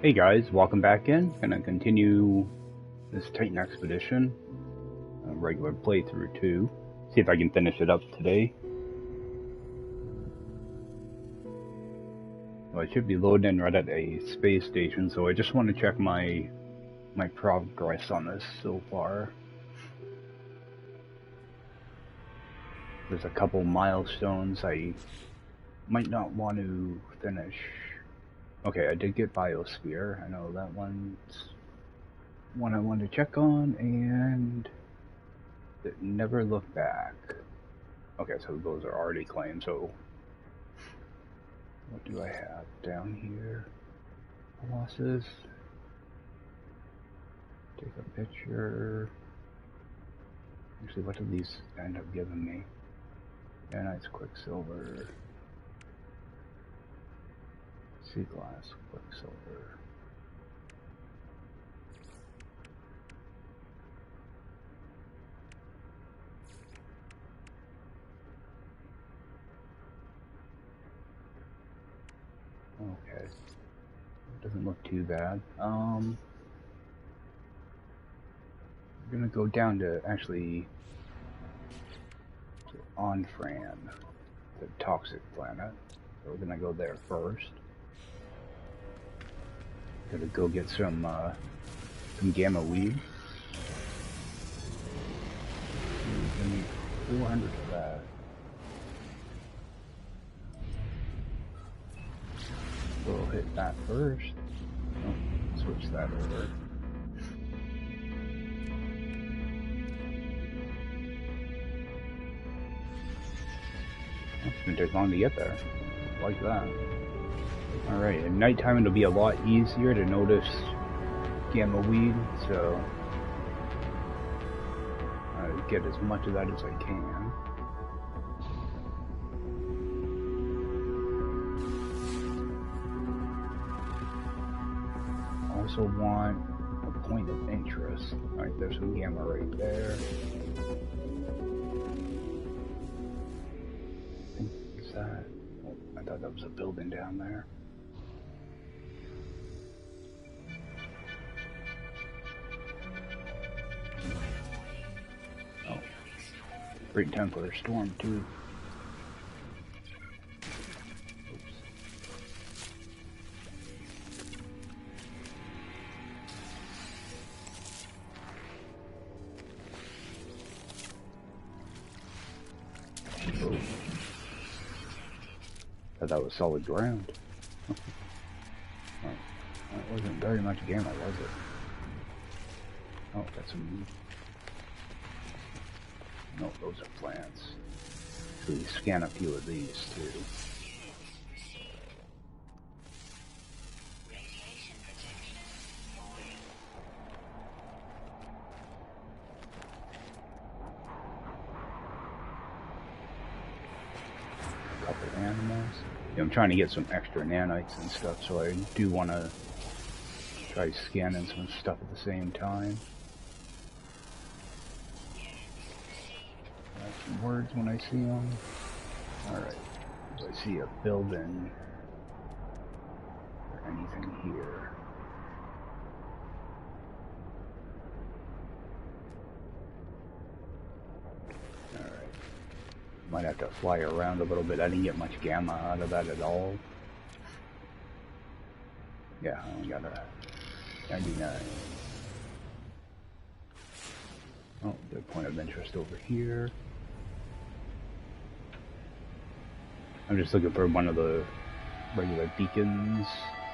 Hey guys, welcome back in. Gonna continue this Titan Expedition, regular playthrough 2. See if I can finish it up today. Well, I should be loading in right at a space station, so I just want to check my progress on this so far. There's a couple milestones I might not want to finish. Okay, I did get Biosphere. I know that one's one I wanted to check on, and never look back. Okay, so those are already claimed, so what do I have down here? Losses. Take a picture. Actually, what did these end up giving me? Nanites, Quicksilver. Sea glass, Quicksilver. Okay. Doesn't look too bad. We're gonna go down to actually to Onfran, the toxic planet. So we're gonna go there first. Gotta go get some gamma weed. We need 400 of that. We'll hit that first. Oh, switch that over. It's gonna take long to get there. Like that. Alright, at nighttime it'll be a lot easier to notice gamma weed, so I'll get as much of that as I can. Also want a point of interest. Alright, there's some gamma right there. I think it's that. Oh, I thought that was a building down there. Oh, great time for a storm too. That was solid ground. Well, that wasn't very much gamma, was it? Oh, got some. No, those are plants. So we scan a few of these too. A couple animals. Yeah, I'm trying to get some extra nanites and stuff, so I do want to try scanning some stuff at the same time. Write some words when I see them. Alright, do I see a building or anything here? Alright. Might have to fly around a little bit. I didn't get much gamma out of that at all. Yeah, I only got a 99. Oh, good point of interest over here. I'm just looking for one of the regular beacons.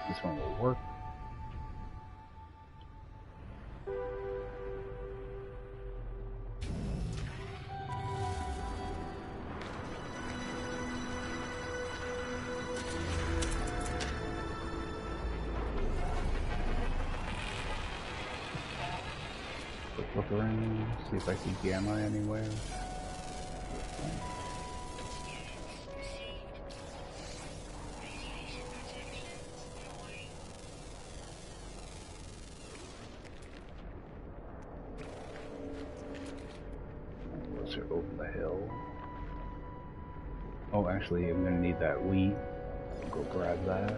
This one will work. Look around, see if I see gamma anywhere. Those are over the hill. Oh, actually, I'm gonna need that wheat. I'll go grab that.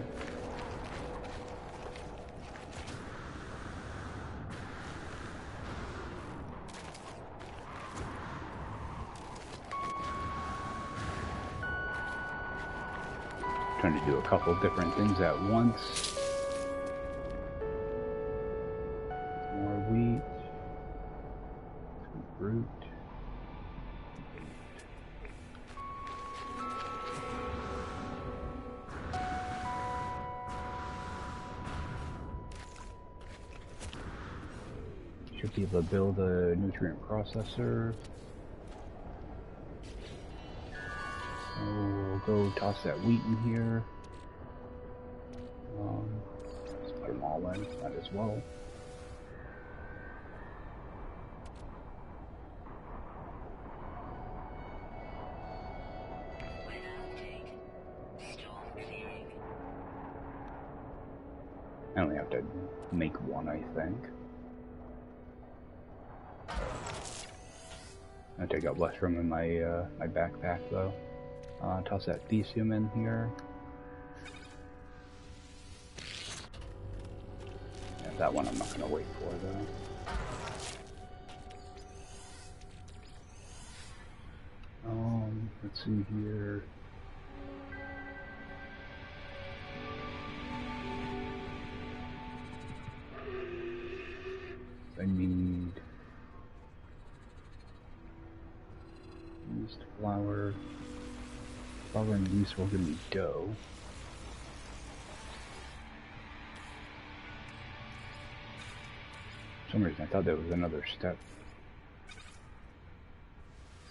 Trying to do a couple different things at once. More wheat. Some fruit. Should be able to build a nutrient processor. So we'll go toss that wheat in here. Let's put them all in, might as well. I only have to make one, I think. I take up less room in my my backpack though. Toss that lithium in here. Yeah, that one I'm not gonna wait for though. Let's see here. I need yeast, flour. Flour and yeast will give me dough. For some reason I thought there was another step.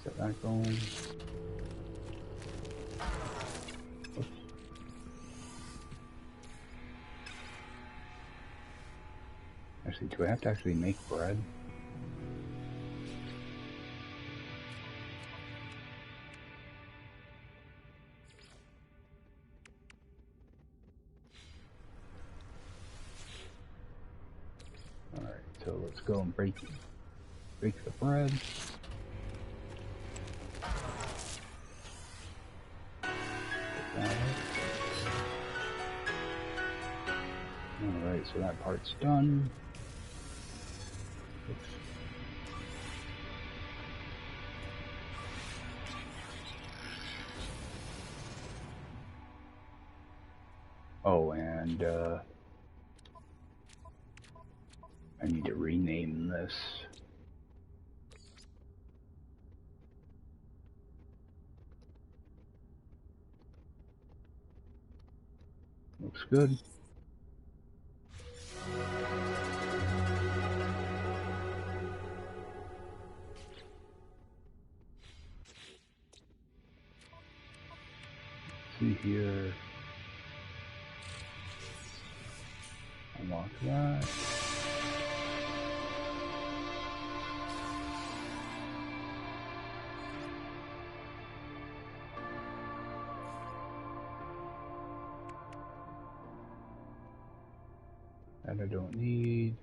Set that going. Oops. Actually, do I have to actually make bread? Alright, so let's go and bake the bread. Alright, so that part's done. Oops. Oh, and I need to rename this. Looks good. See here. Unlock that. That I don't need.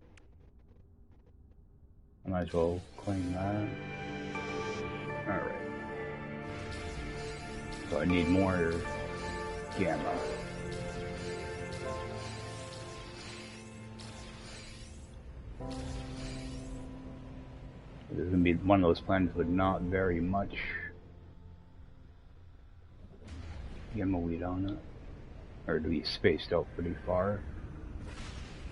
I might as well claim that. Alright. So I need more gamma. This is going to be one of those planets with not very much gamma wheat on it. Or to be spaced out pretty far.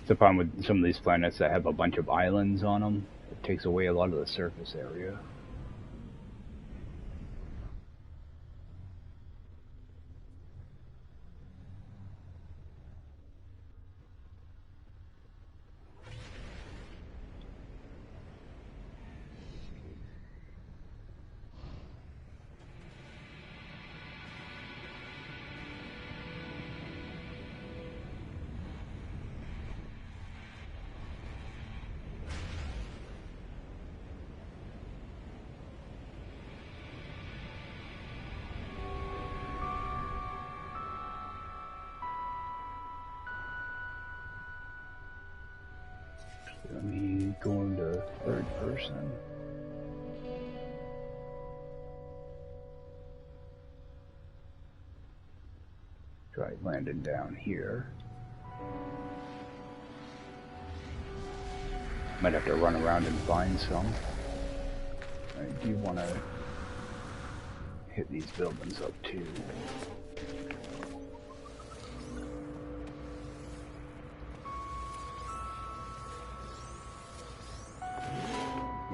The problem with some of these planets that have a bunch of islands on them, it takes away a lot of the surface area. Let me go into third person. Try landing down here. Might have to run around and find some. I do want to hit these buildings up too.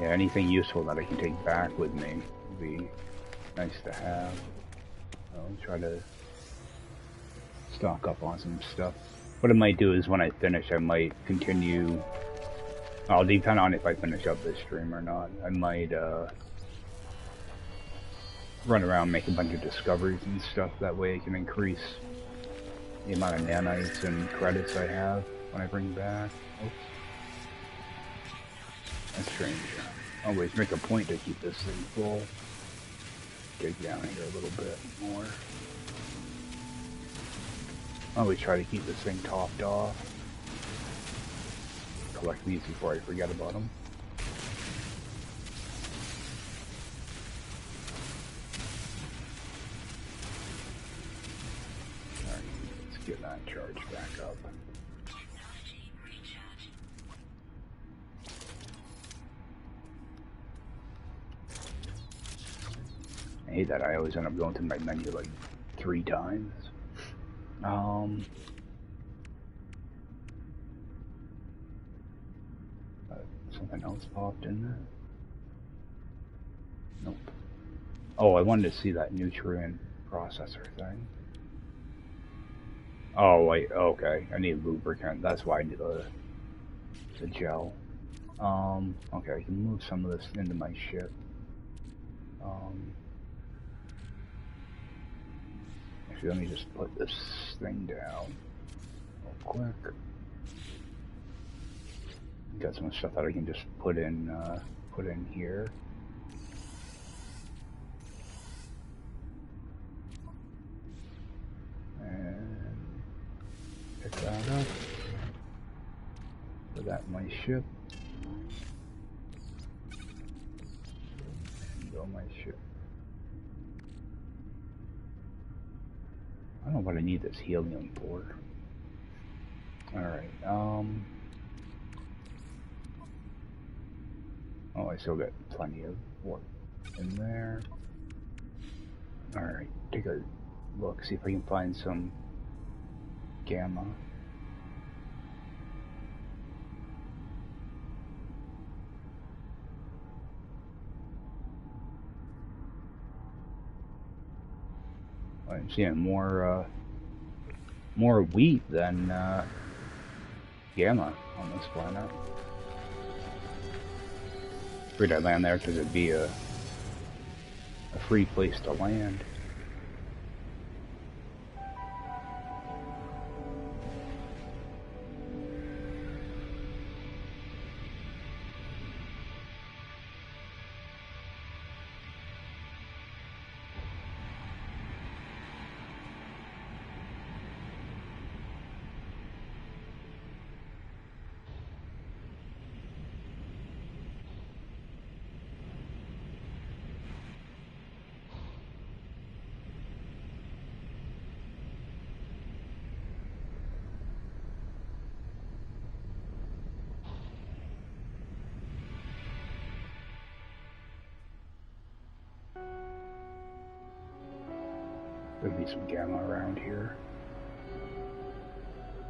Yeah, anything useful that I can take back with me would be nice to have. I'll try to stock up on some stuff. What I might do is when I finish, I might continue. I'll depend on if I finish up this stream or not. I might run around, make a bunch of discoveries and stuff. That way I can increase the amount of nanites and credits I have when I bring back. Oops. That's strange. Always make a point to keep this thing full. Dig down here a little bit more. Always try to keep this thing topped off. Collect these before I forget about them. Alright, let's get that charged back up. I hate that I always end up going through my menu like 3 times. Something else popped in there? Nope. Oh, I wanted to see that nutrient processor thing. Oh, wait, okay. I need lubricant. That's why I need the gel. Okay, I can move some of this into my ship. Actually, let me just put this thing down real quick. Got some stuff that I can just put in here. And pick that up. Put that in my ship. And go my ship. I don't know what I need this helium for. Alright, oh, I still got plenty of work in there. Alright, take a look, see if I can find some gamma. I'm seeing more wheat than gamma on this planet. Figured I'd land there because it'd be a free place to land. There'll be some gamma around here.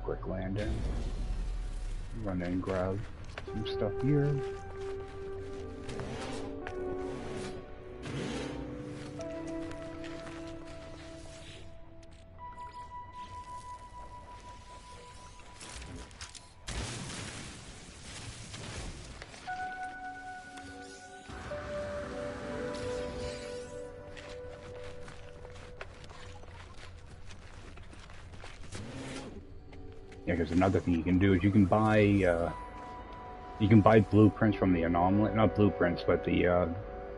Quick landing. Run in and grab some stuff here. Yeah, because another thing you can do is you can buy blueprints from the anomaly, not blueprints, but the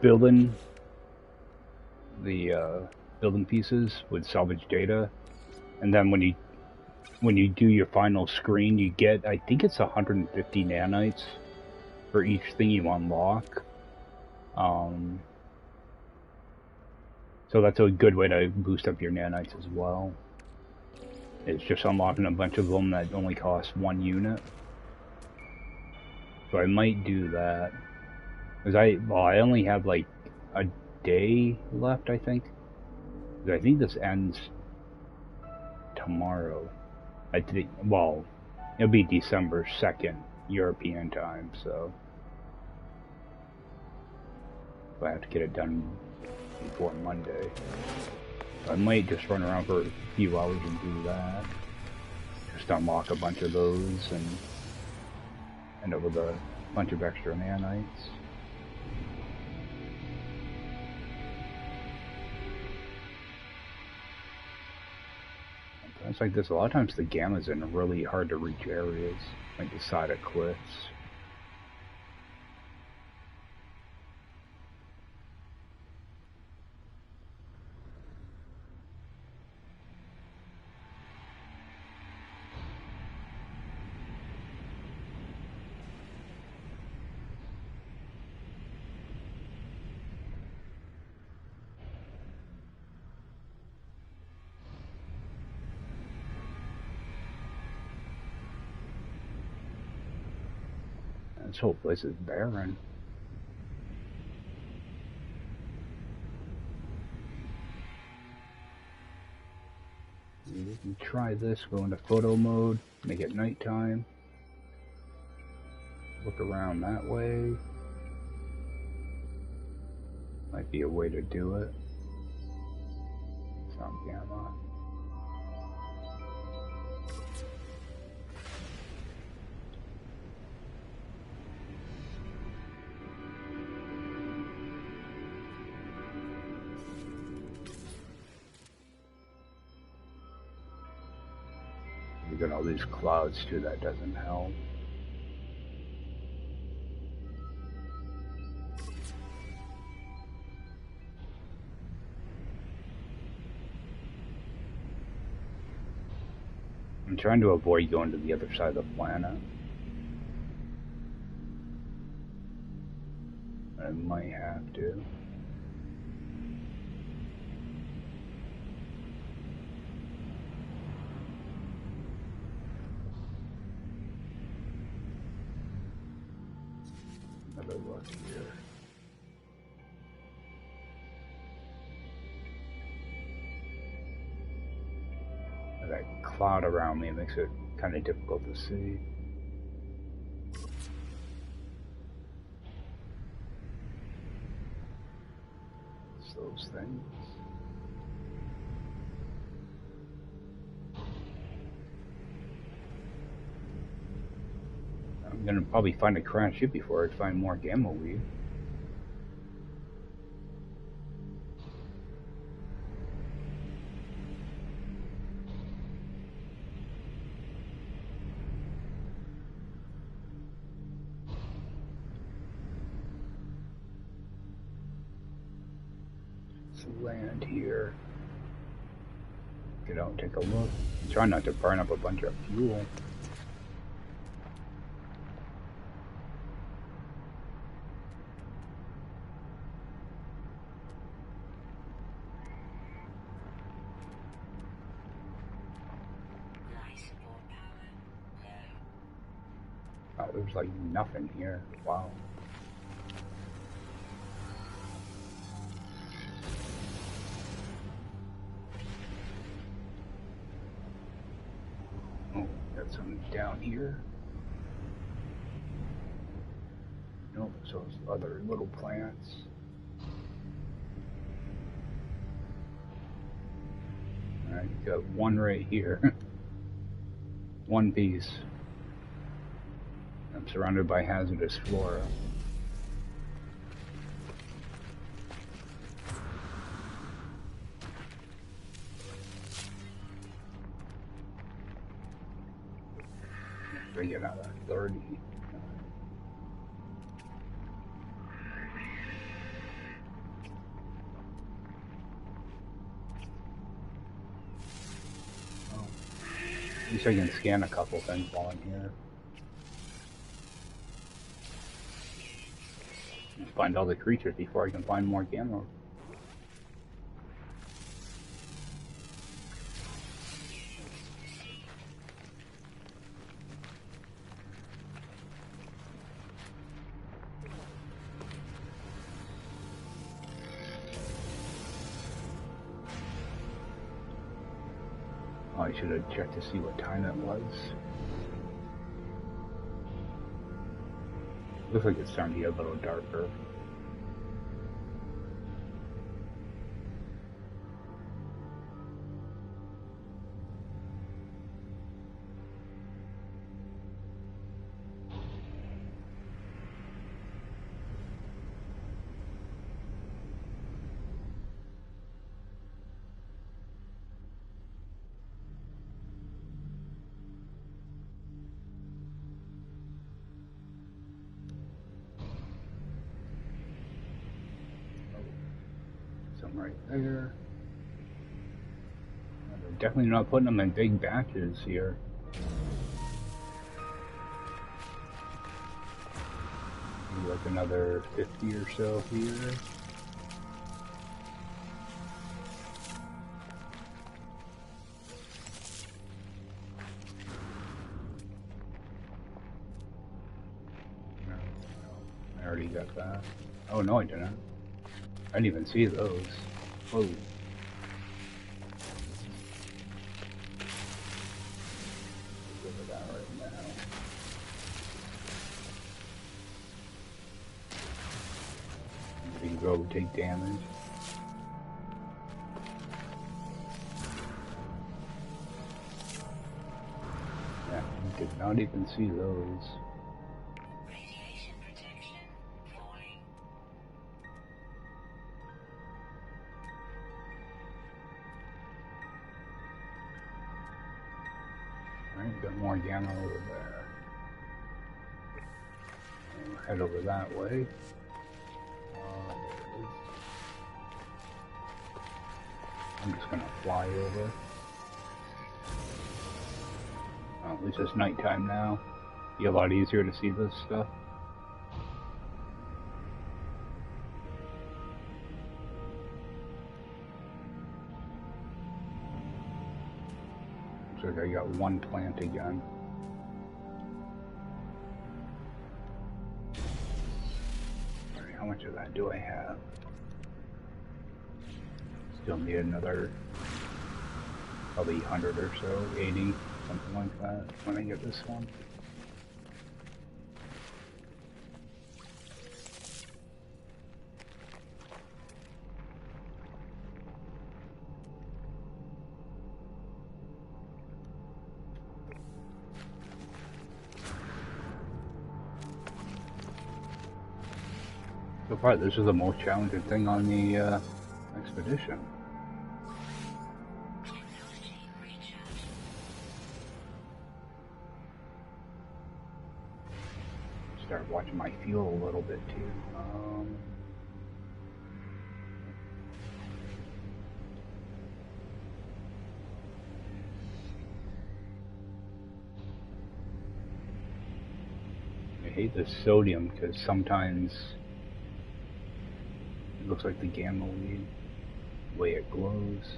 building pieces with salvage data, and then when you do your final screen, you get, I think it's 150 nanites for each thing you unlock. So that's a good way to boost up your nanites as well. It's just unlocking a bunch of them that only cost 1 unit. So I might do that. Because I only have like a day left, I think. I think this ends tomorrow. I think, well, it'll be December 2nd, European time, so. But I have to get it done before Monday. So I might just run around for a few hours and do that. Just unlock a bunch of those and end up with a bunch of extra nanites. It's like this, a lot of times the gamma's in really hard to reach areas, like the side of cliffs. This whole place is barren. You can try this, go into photo mode, make it nighttime. Look around that way. Might be a way to do it. It's on gamma. You got all these clouds too, that doesn't help. I'm trying to avoid going to the other side of the planet. I might have to. Another look here. That cloud around me makes it kind of difficult to see. It's those things. I'm gonna probably find a crash ship before I find more gamma weed. Land here. Get out and take a look. Try not to burn up a bunch of fuel. Oh, there's like nothing here. Wow. Something down here. Nope, so it's other little plants. Alright, you got one right here. One piece. I'm surrounded by hazardous flora. Get out of 30. Oh. At least I can scan a couple things while I'm here. Find all the creatures before I can find more gamma. I should have checked to see what time it was. Looks like it's starting to get a little darker. right there. They're definitely not putting them in big batches here. Maybe like another 50 or so here. I already got that. Oh no, I didn't. I didn't even see those. Whoa. Look at that right now. You can go take damage. Yeah, I did not even see those. Got more gamma over there. We'll head over that way. I'm just gonna fly over. At least it's nighttime now. Be a lot easier to see this stuff. Looks like I got one plant again. Alright, how much of that do I have? Still need another probably 100 or so, 80, something like that when I get this one. So far, this is the most challenging thing on the expedition. Start watching my fuel a little bit too. I hate the sodium because sometimes it looks like the gamma weed, the way it glows.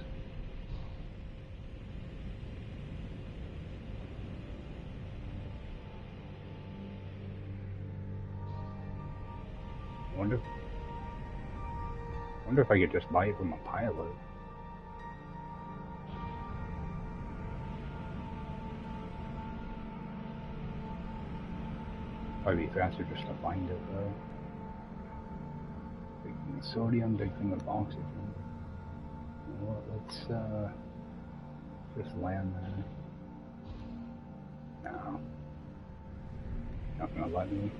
Wonder if I could just buy it from a pilot. Probably be faster just to find it though. Big thing of sodium, big thing of oxygen. Well, let's just land there. No. Not gonna let me.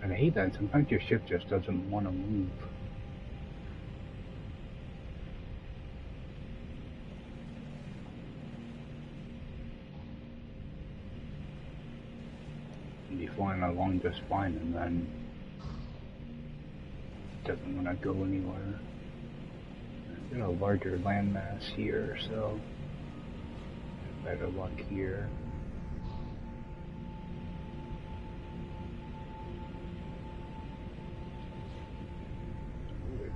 And I hate that. Sometimes your ship just doesn't want to move. You'd be flying along just fine, and then it doesn't want to go anywhere. I've got a larger landmass here, so better luck here.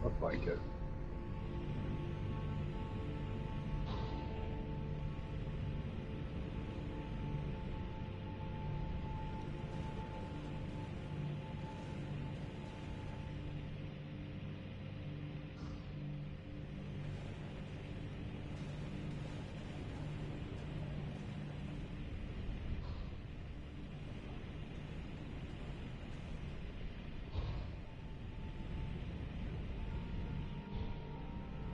Look like it.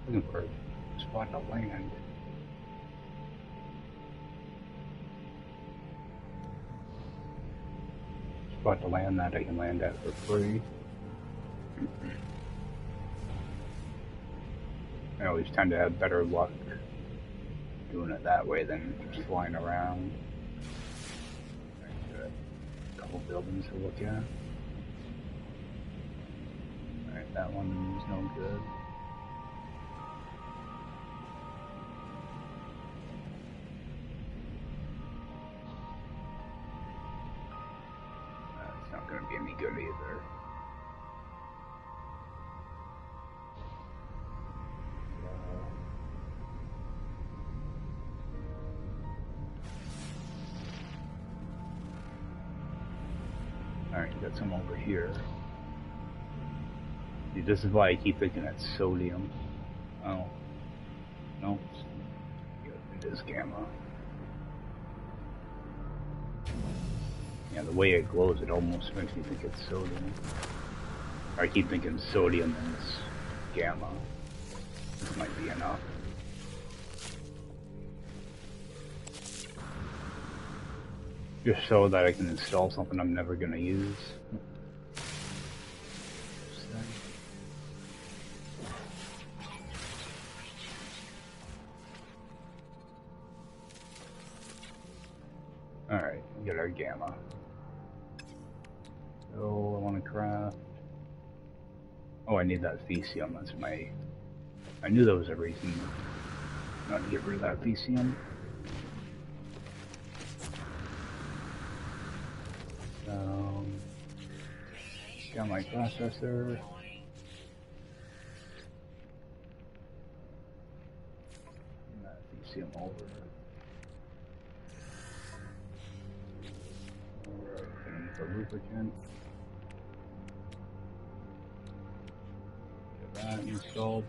Looking for a spot to land. Spot to land that I can land at for free. I always tend to have better luck doing it that way than just flying around. A couple buildings to look at. Alright, that one's no good. That's not going to be any good either. Alright, got some over here. See, this is why I keep thinking that's sodium. Oh. No. It is gamma. Yeah, the way it glows, it almost makes me think it's sodium. Or I keep thinking sodium and it's gamma. This might be enough. Just so that I can install something I'm never going to use. Alright, we get our gamma. So I want to craft. Oh, I need that Thesium. That's my. I knew there was a reason not to get rid of that Thesium. Got my processor. That Thesium over. Alright, the lubricant. Get that installed.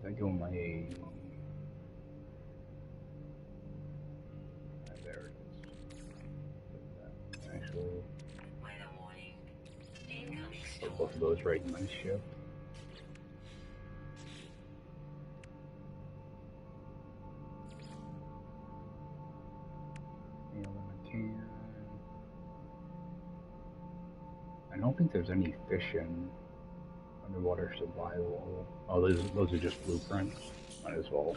I go my there it is. Actually, put both of those right in my ship. I don't think there's any fish in underwater survival. Oh, those are just blueprints. Might as well.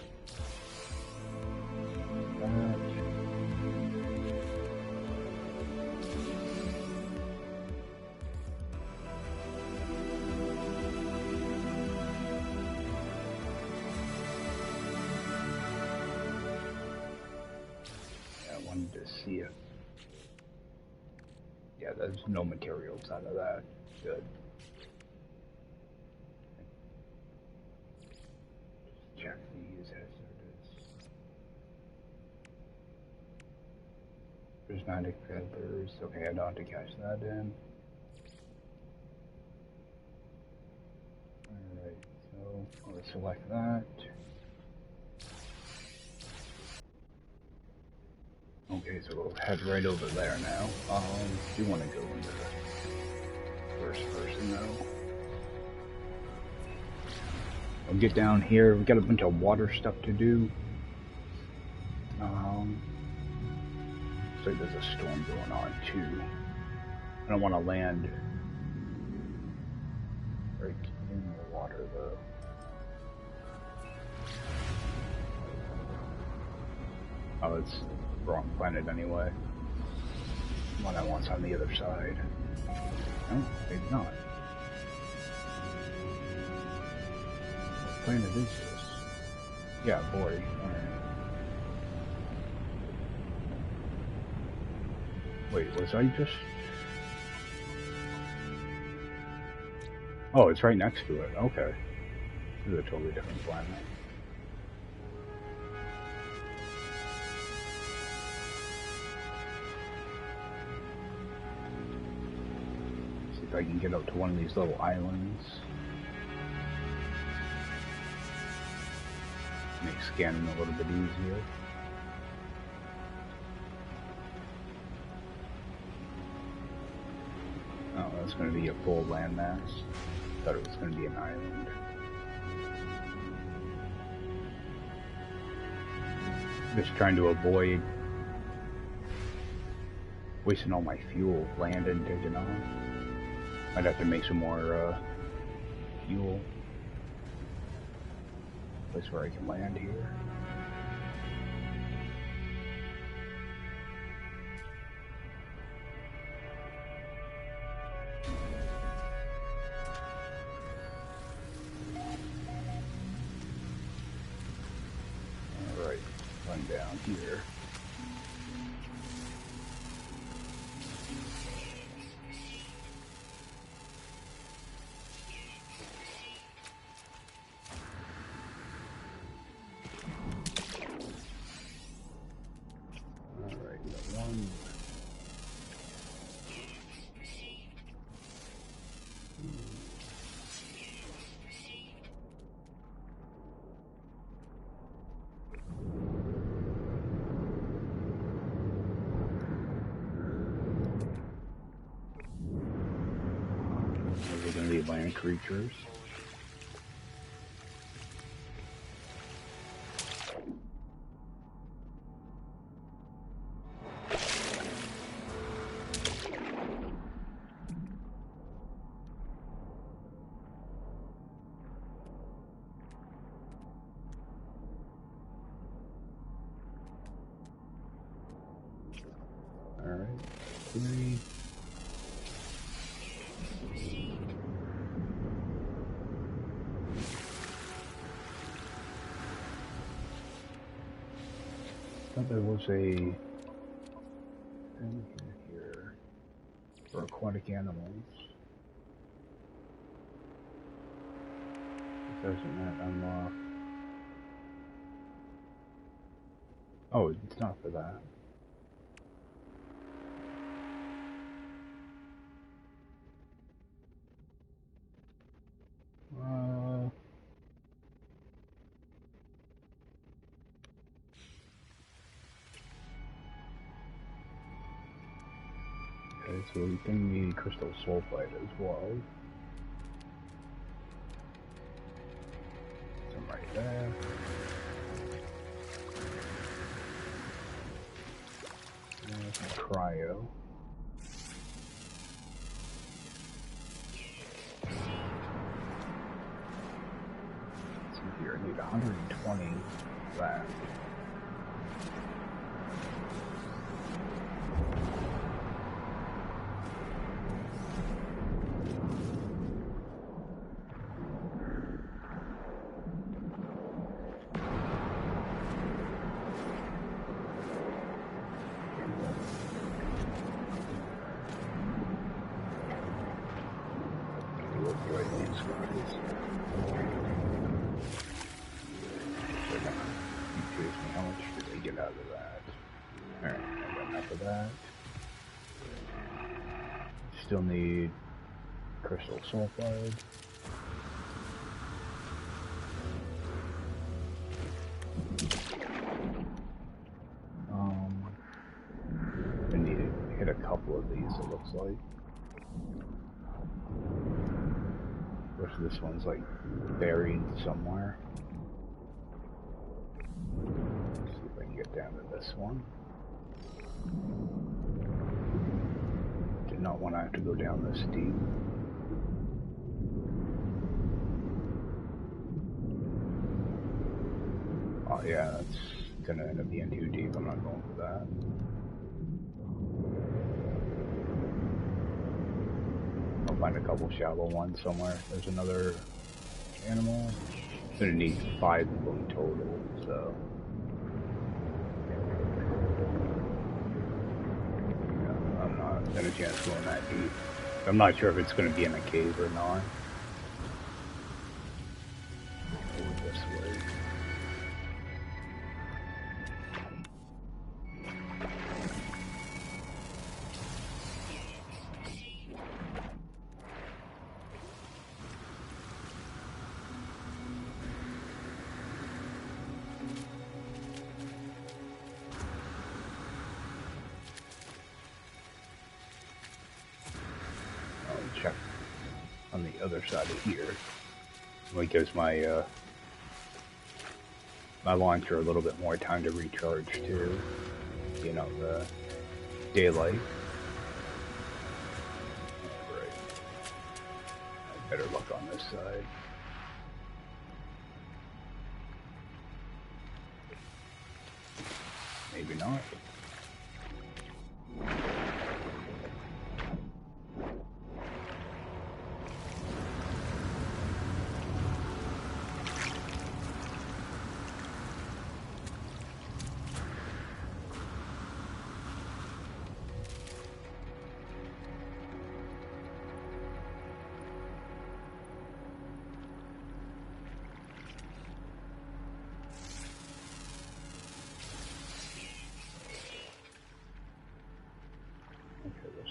I wanted to see it. Yeah, there's no materials out of that. Good. Check these hazards. Prismatic feathers. Okay, I don't have to catch that in. Alright, so I'll select that. Okay, so we'll head right over there now. Do you want to go into the first person though? We'll get down here. We got a bunch of water stuff to do. Looks like there's a storm going on too. I don't want to land right in the water though. Oh, it's the wrong planet anyway. One I want's on the other side. No, maybe not. What planet is this? Yeah, boy. Wait, was I just... Oh, it's right next to it. Okay. This is a totally different planet. I can get up to one of these little islands. Make scanning a little bit easier. Oh, that's going to be a full landmass. Thought it was going to be an island. Just trying to avoid wasting all my fuel landing, taking off. I'd have to make some more fuel. Place where I can land here. Alright, run down here. Land creatures. All right, 3. I thought there was a thing here for aquatic animals. Doesn't that unlock? Oh, it's not for that. Okay, so we can need crystal sulfide as well. Some right there. And some cryo. Let's see here, I need 120 of that. How much did they get out of that? Alright, I got enough of that. Still need crystal sulfide. I need to hit a couple of these, it looks like. Of course, this one's like buried somewhere. Let's see if I can get down to this one. Did not want to have to go down this deep. Oh yeah, that's gonna end up being too deep. I'm not going for that. I'll find a couple shallow ones somewhere. There's another animal. I'm gonna need 5 of them total, so. Yeah, I'm not gonna chance going that deep. I'm not sure if it's gonna be in a cave or not. Over this way. on the other side of here. It gives my my launcher a little bit more time to recharge too. You know, the daylight. Right. I better look on this side. Maybe not.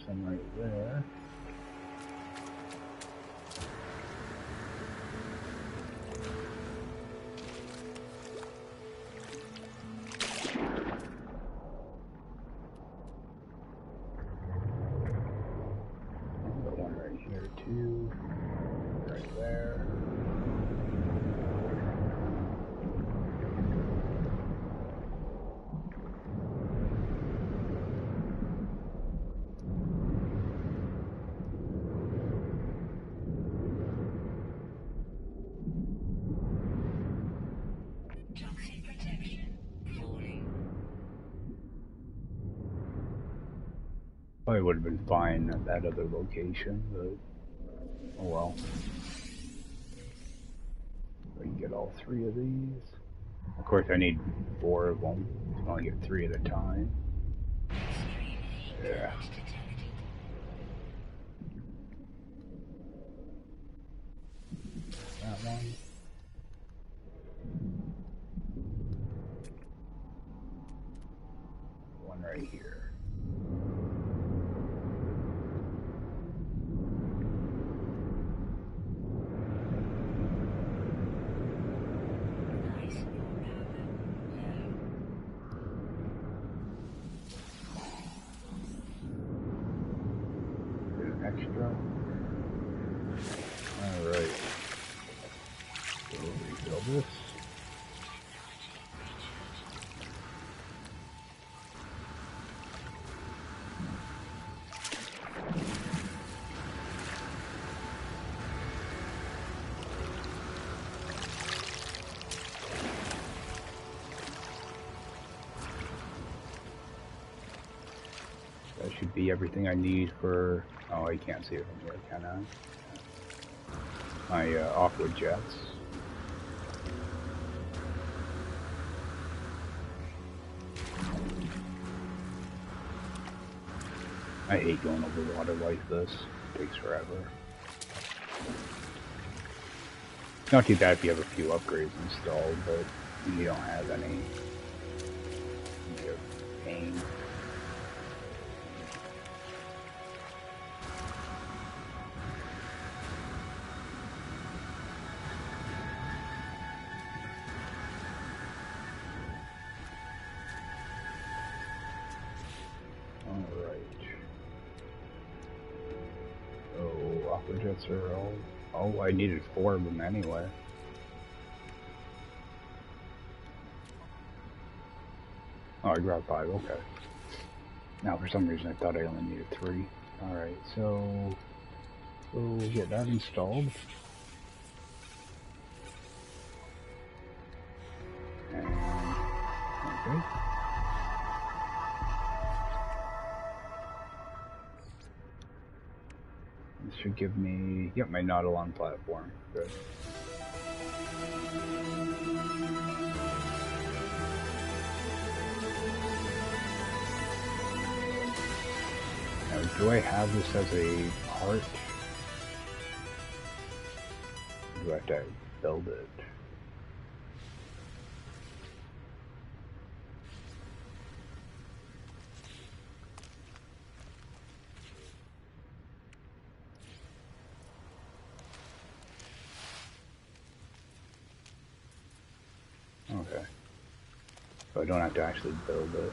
Some right there. Got one right here too. Right there. Probably would have been fine at that other location, but oh well. I can get all 3 of these. Of course, I need 4 of them. I can only get 3 at a time. Yeah. That one. One right here. Extra. Alright. So refill this. That should be everything I need for... Oh, you can't see it from here, can I? My aqua jets. I hate going over water like this. It takes forever. Not too bad if you have a few upgrades installed, but you don't have any. You're pain. Jets are all... Oh, I needed 4 of them anyway. Oh, I grabbed 5, okay. Now, for some reason, I thought I only needed 3. Alright, so... We'll get that installed. And... Okay. This should give me, yep, my Nautilon platform. Good. Now, do I have this as a part? Or do I have to build it? Okay. So I don't have to actually build it.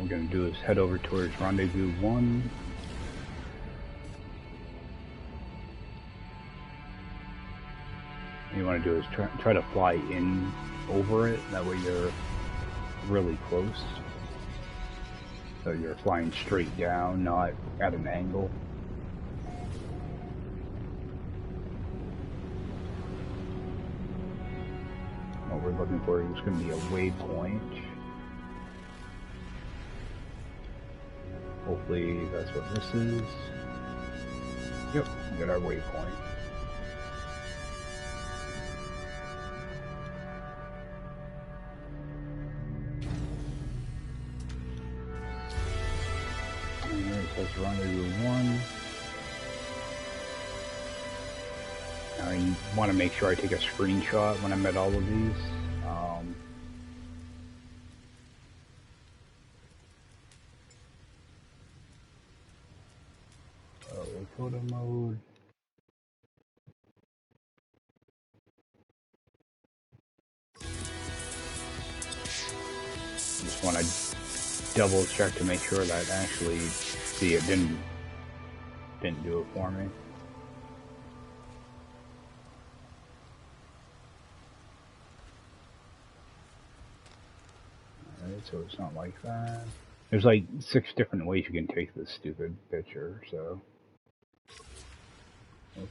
we're going to do is head over towards Rendezvous 1. What you want to do is try to fly in over it, that way you're really close. So you're flying straight down, not at an angle. What we're looking for is going to be a waypoint. Hopefully that's what this is. Yep, we got our waypoint. That's Rendezvous 1. I want to make sure I take a screenshot when I'm at all of these. Photo mode. Just want to double check to make sure that actually, see, it didn't do it for me. Alright, so it's not like that. There's like 6 different ways you can take this stupid picture, so. Oops.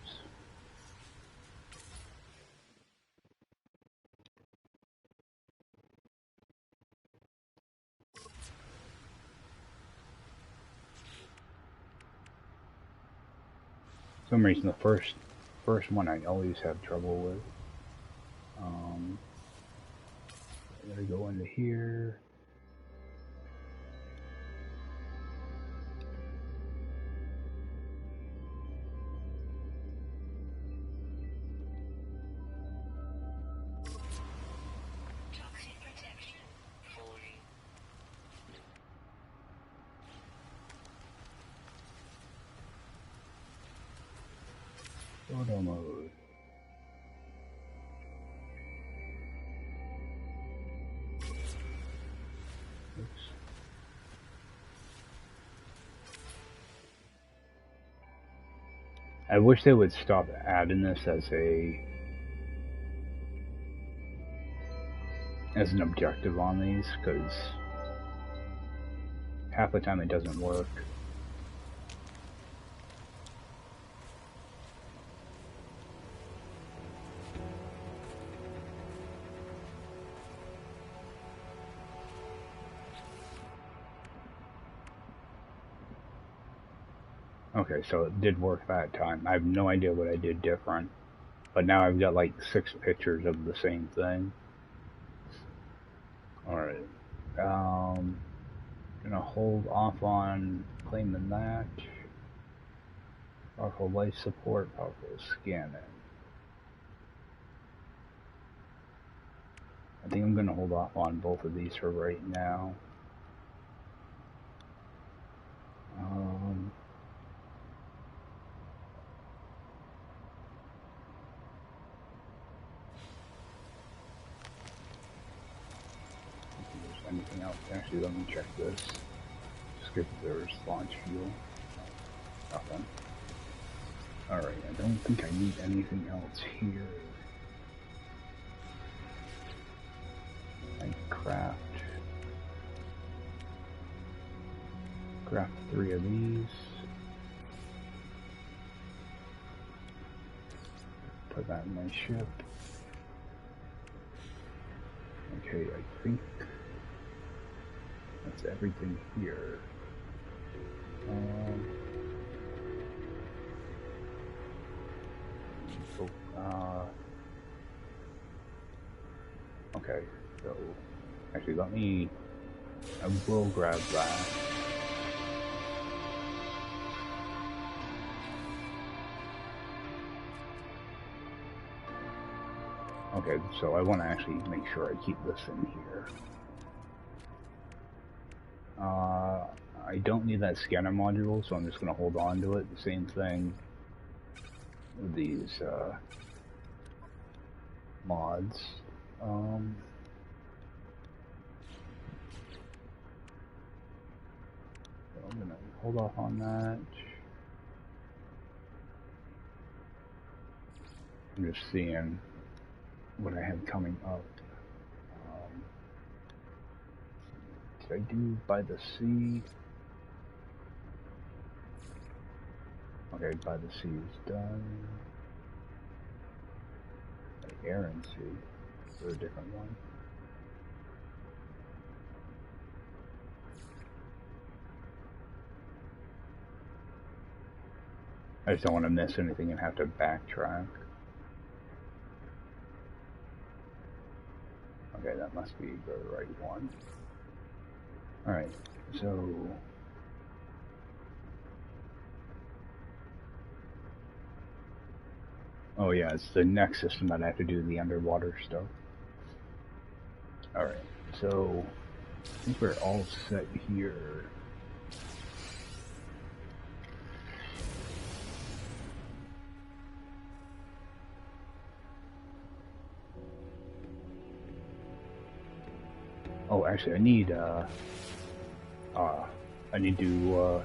For some reason, the first one I always have trouble with. I gotta go into here. Photo mode. Oops. I wish they would stop adding this as an objective on these, because half the time it doesn't work. Okay, so it did work that time. I have no idea what I did different, but now I've got like 6 pictures of the same thing. Alright, gonna hold off on claiming that. Powerful life support, powerful scanning. I think I'm gonna hold off on both of these for right now. Anything else? Actually, let me check this. Skip there's launch fuel. Nothing. Alright, I don't think I need anything else here. I craft 3 of these. Put that in my ship. Okay, I think that's everything here. Okay, so actually I will grab that. Okay, so I want to actually make sure I keep this in here. I don't need that scanner module, so I'm just going to hold on to it. The same thing with these mods. I'm gonna hold off on that. I'm just seeing what I have coming up. Did I do by the sea? Okay, by the sea is done. The air and sea, or a different one. I just don't want to miss anything and have to backtrack. Okay, that must be the right one. Alright, so... Oh yeah, it's the next system that I have to do the underwater stuff. Alright, so... I think we're all set here. Oh, actually, I need to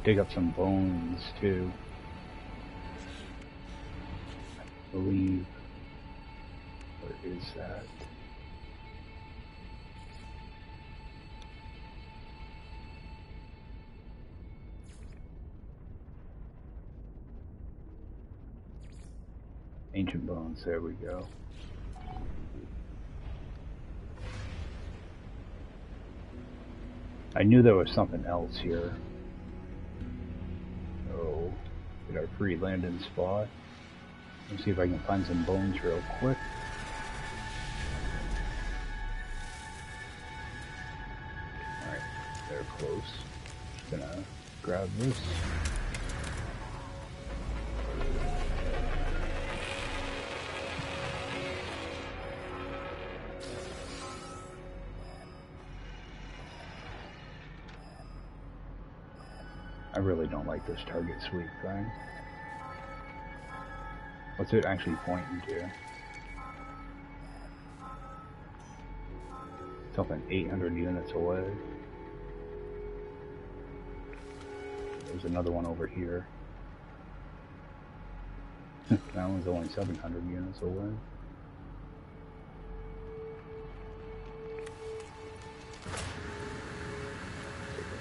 dig up some bones too. I believe. Where is that? Ancient bones. There we go. I knew there was something else here. So, get our free landing spot. Let's see if I can find some bones real quick. Alright, they're close. Just gonna grab this. I really don't like this target sweep thing. What's it actually pointing to? Something 800 units away. There's another one over here. That one's only 700 units away.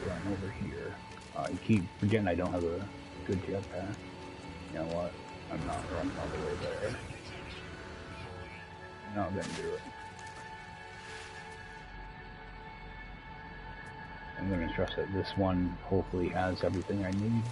Run over here. You keep forgetting I don't have a good jetpack. You know what? I'm not running all the way there. I'm not gonna do it. I'm gonna trust that this one hopefully has everything I need.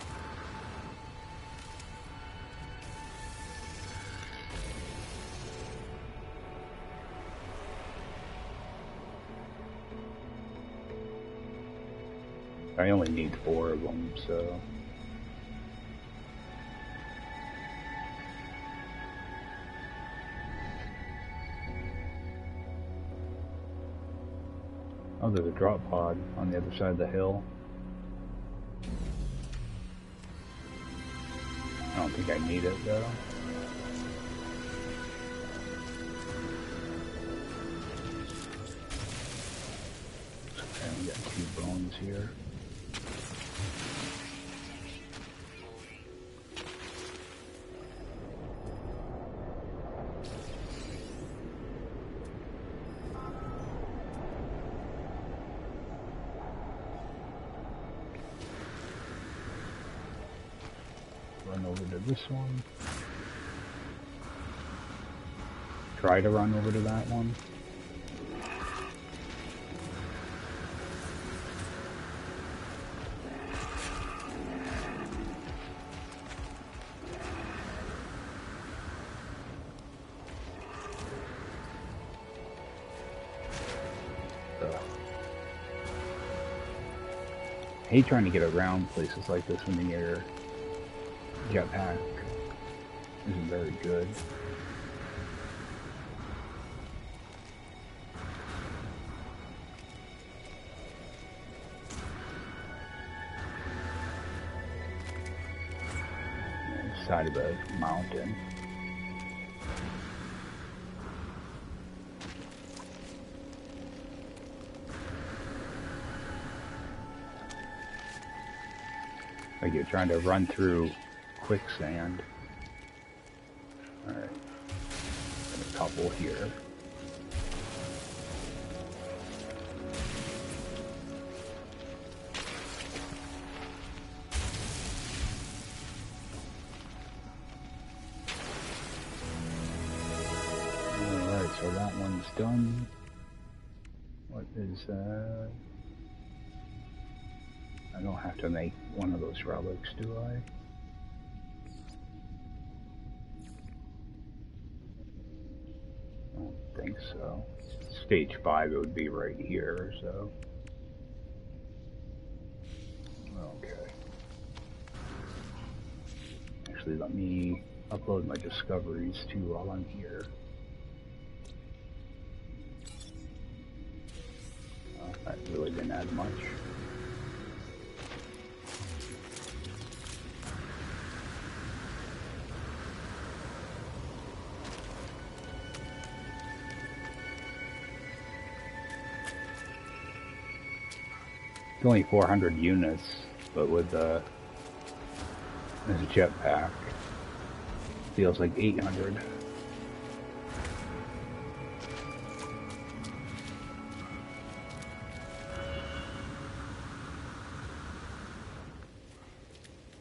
I only need 4 of them, so... Oh, there's a drop pod on the other side of the hill. I don't think I need it, though. Okay, we got 2 bones here. Run over to this one. Try to run over to that one. I hate trying to get around places like this when the air jetpack isn't very good. Side of a mountain. Like you're trying to run through quicksand. Alright. A couple here. Alright, so that one's done. What is that? I don't have to make one of those relics, do I? I don't think so. Stage 5 it would be right here, so... Okay. Actually, let me upload my discoveries too while I'm here. That really didn't add much. It's only 400 units, but with this jetpack, feels like 800.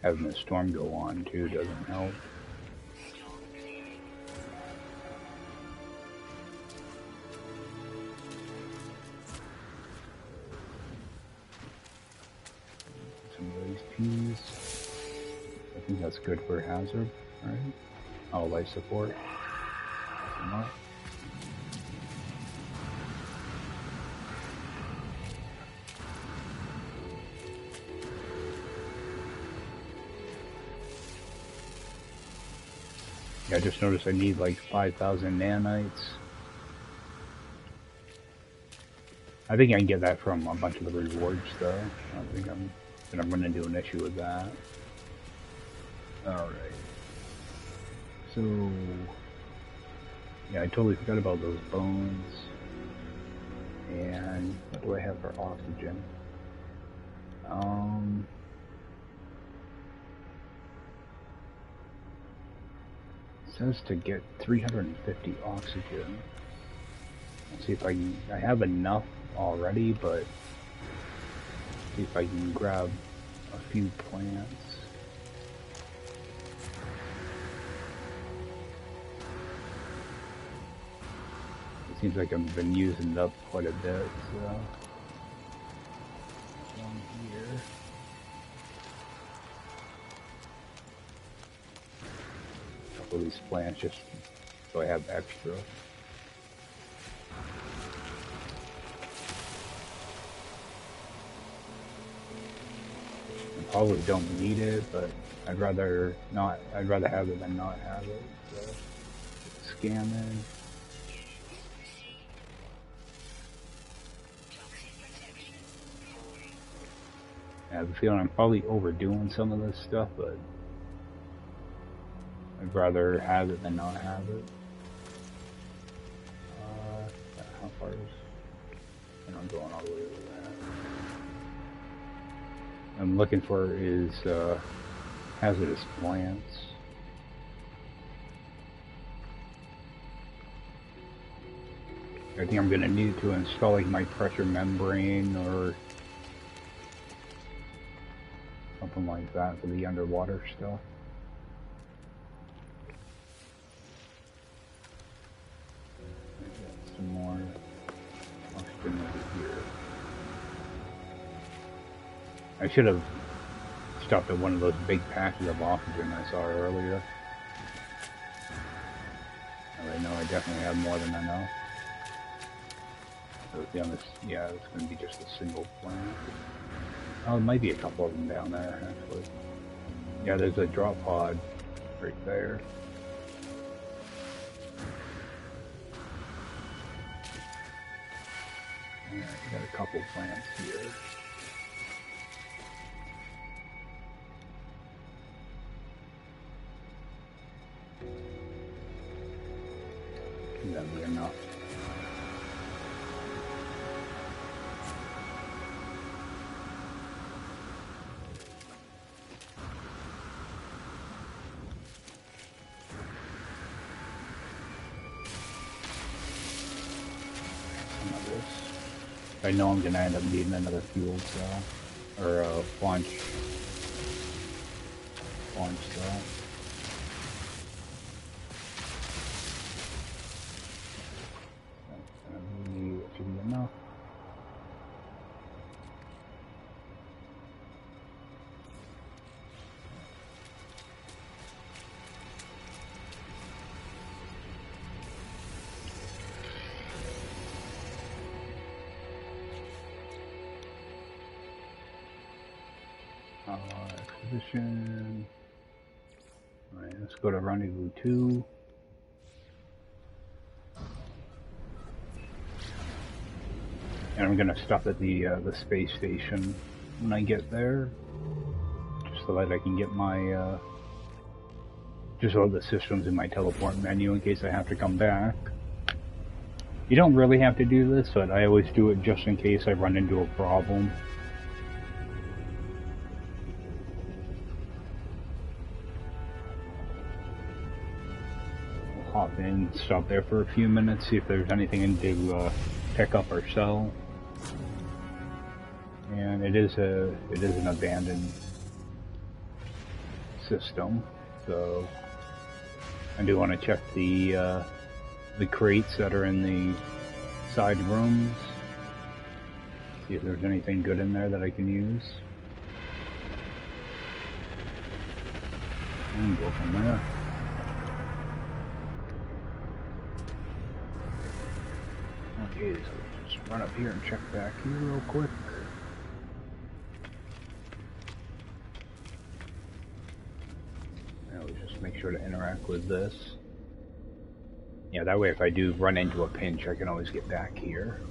Having the storm go on too doesn't help. Peas. I think that's good for hazard, right? Oh, life support. Yeah, I just noticed I need like 5,000 nanites. I think I can get that from a bunch of the rewards though. I don't think I'm running into an issue with that. Alright. So... yeah, I totally forgot about those bones. And what do I have for oxygen? It says to get 350 oxygen. Let's see if I can... I have enough already, but... see if I can grab a few plants. It seems like I've been using it up quite a bit, so... one here. A couple of these plants just so I have extra. Probably don't need it, but I'd rather not. I'd rather have it than not have it. So, scamming. I have a feeling I'm probably overdoing some of this stuff, but I'd rather have it than not have it. How far is? And I'm going all the way over that. I'm looking for is hazardous plants. I think I'm going to need to install like my pressure membrane or something like that for the underwater stuff. Got some more oxygen over here. I should have stopped at one of those big patches of oxygen I saw earlier. I know I definitely have more than enough. So yeah, it's going to be just a single plant. Oh, it might be a couple of them down there, actually. Yeah, there's a drop pod right there. Yeah, got a couple plants here. That'll be enough. Some of this. I know I'm gonna end up needing another fuel cell. Or launch cell. That's gonna be, it should be enough. Expedition. Alright, let's go to Rendezvous 2. And I'm gonna stop at the space station when I get there, just so that I can get my just all the systems in my teleport menu in case I have to come back. You don't really have to do this, but I always do it just in case I run into a problem. We'll hop in, stop there for a few minutes, see if there's anything to pick up or sell. And it is an abandoned system, so I do want to check the crates that are in the side rooms, see if there's anything good in there that I can use. And go from there. Okay, so let's just run up here and check back here real quick. Make sure to interact with this. Yeah, that way if I do run into a pinch, I can always get back here.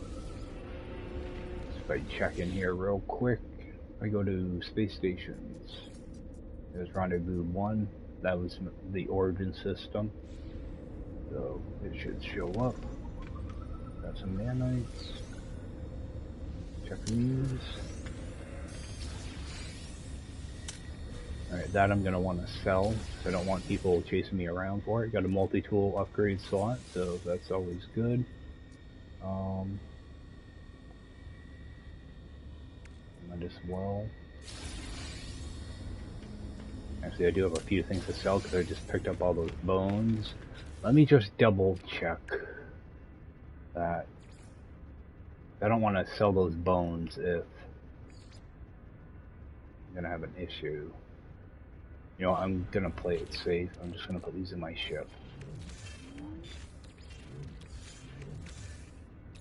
So if I check in here real quick, I go to space stations. There's Rendezvous 1. That was the origin system. So it should show up. Got some nanites. Check these. Alright, that I'm going to want to sell, so I don't want people chasing me around for it. Got a multi-tool upgrade slot, so that's always good. Might as well. Actually, I do have a few things to sell because I just picked up all those bones. Let me just double check that. I don't want to sell those bones if I'm going to have an issue. You know, I'm gonna play it safe. I'm just gonna put these in my ship.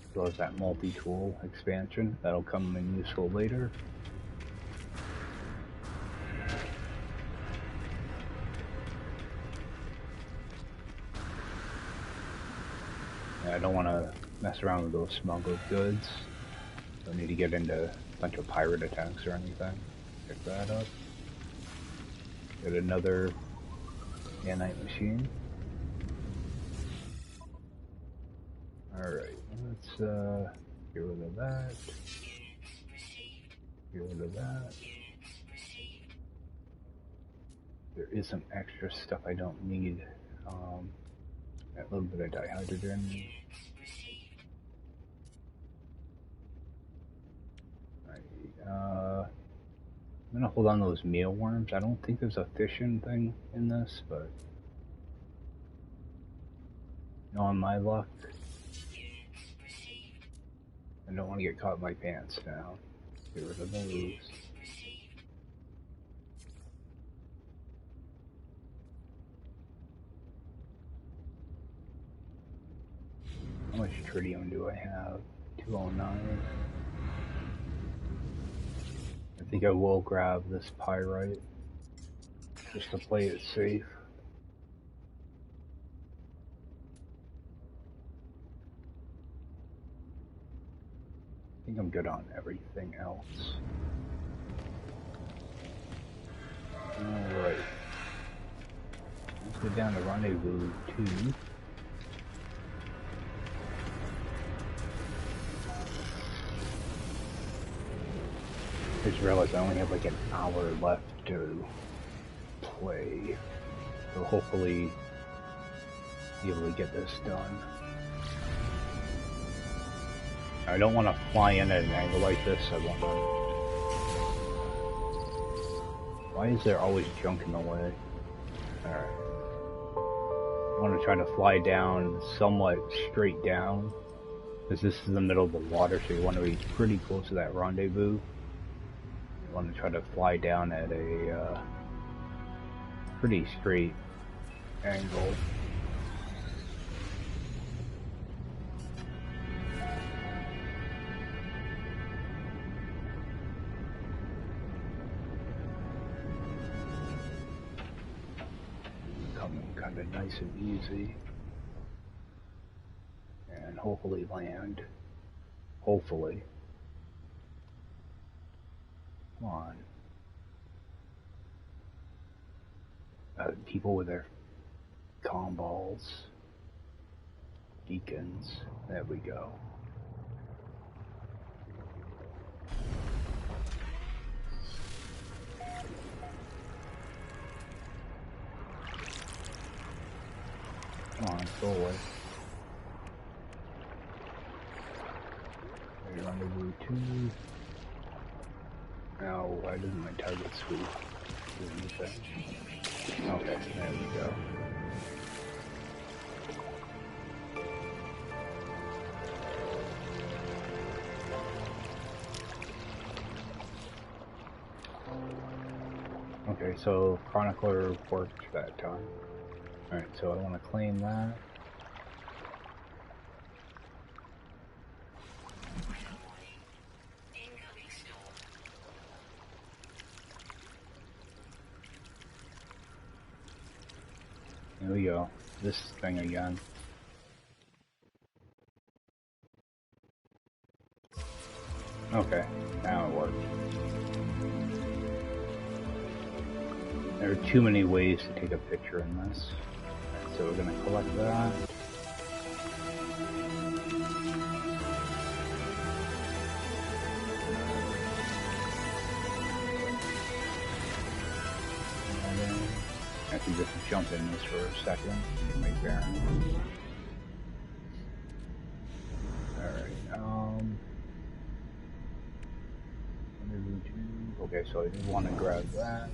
As well as that multi-tool expansion. That'll come in useful later. Yeah, I don't want to mess around with those smuggled goods. Don't need to get into a bunch of pirate attacks or anything. Pick that up. Got another nanite machine. Alright, let's get rid of that. Get rid of that. There is some extra stuff I don't need. A little bit of dihydrogen. Alright, I'm gonna hold on to those mealworms. I don't think there's a fishing thing in this, but you know, on my luck, I don't want to get caught with my pants down. Get rid of those. How much tritium do I have? 209. I think I will grab this pyrite just to play it safe. I think I'm good on everything else. Alright. Let's go down to Rendezvous 2. I just realized I only have like an hour left to play, so hopefully be able to get this done. I don't want to fly in at an angle like this. I want to... Why is there always junk in the way? Alright. I want to try to fly down somewhat straight down, because this is the middle of the water, so you want to be pretty close to that rendezvous. You want to try to fly down at a pretty straight angle. Kind of nice and easy, and hopefully land. Hopefully. Come on. People with their comm balls. Deacons. There we go. Come on, go away. There's rendezvous 2. Now, why doesn't my target sweep do anything? Okay, there we go. Okay, so Chronicler worked that time. Alright, so I want to claim that. There we go. This thing again. Okay, now it worked. There are too many ways to take a picture in this. So we're going to collect that. I can just jump in this for a second. Make bearings. Alright, okay, so I just want to grab that.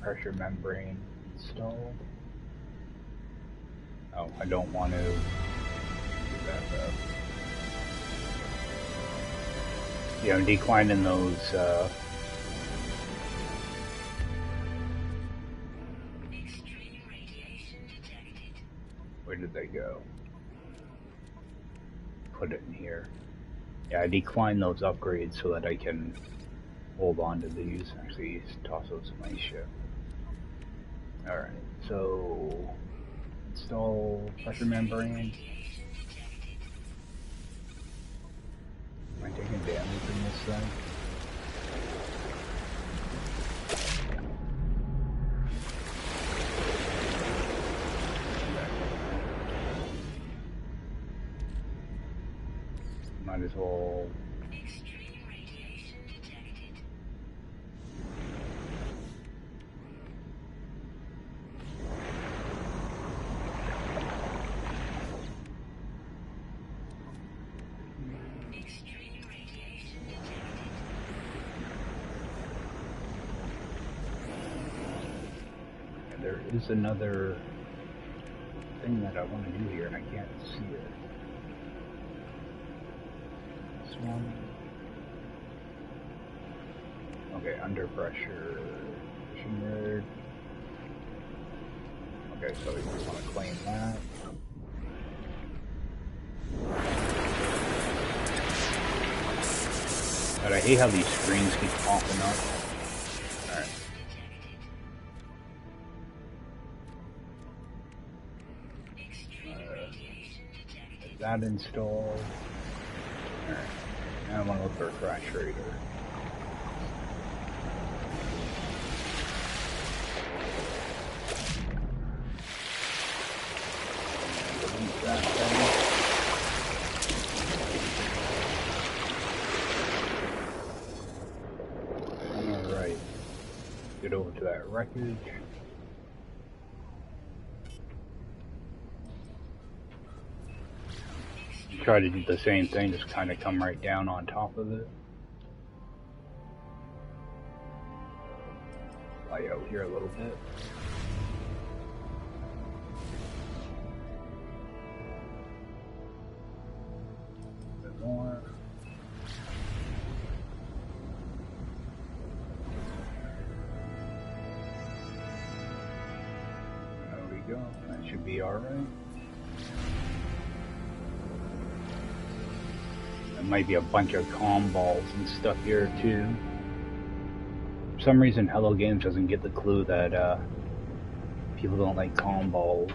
Pressure membrane installed. Oh, I don't want to do that though. Yeah, I'm declining those extreme radiation detected. Where did they go? Put it in here. Yeah, I decline those upgrades so that I can hold on to these. Actually, toss those in my ship. Alright, so install pressure membrane. Am I taking damage in this thing? Might as well. There is another thing that I want to do here, and I can't see it. This one. Okay, under pressure. Nerd. Okay, so we just want to claim that. But I hate how these screens keep popping up. Alright. That installed. Alright. Now I want to look for a crash radar. Delete that thing. Alright. Get over to that wreckage. try to do the same thing, just kind of come right down on top of it. Fly out here a little bit. A bit more. There we go. That should be alright. There might be a bunch of comm balls and stuff here too. For some reason, Hello Games doesn't get the clue that people don't like comm balls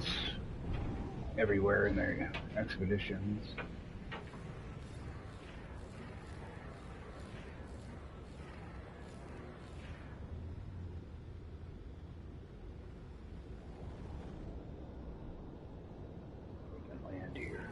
everywhere in their expeditions. We can land here.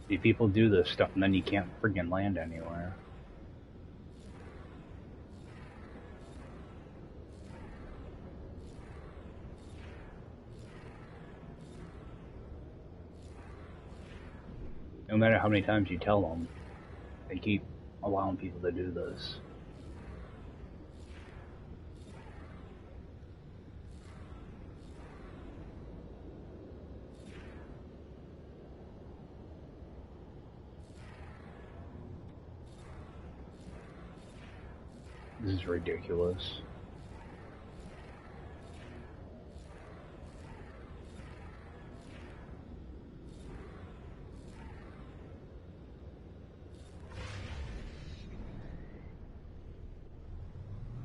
See, people do this stuff and then you can't friggin' land anywhere. No matter how many times you tell them, they keep allowing people to do this. This is ridiculous.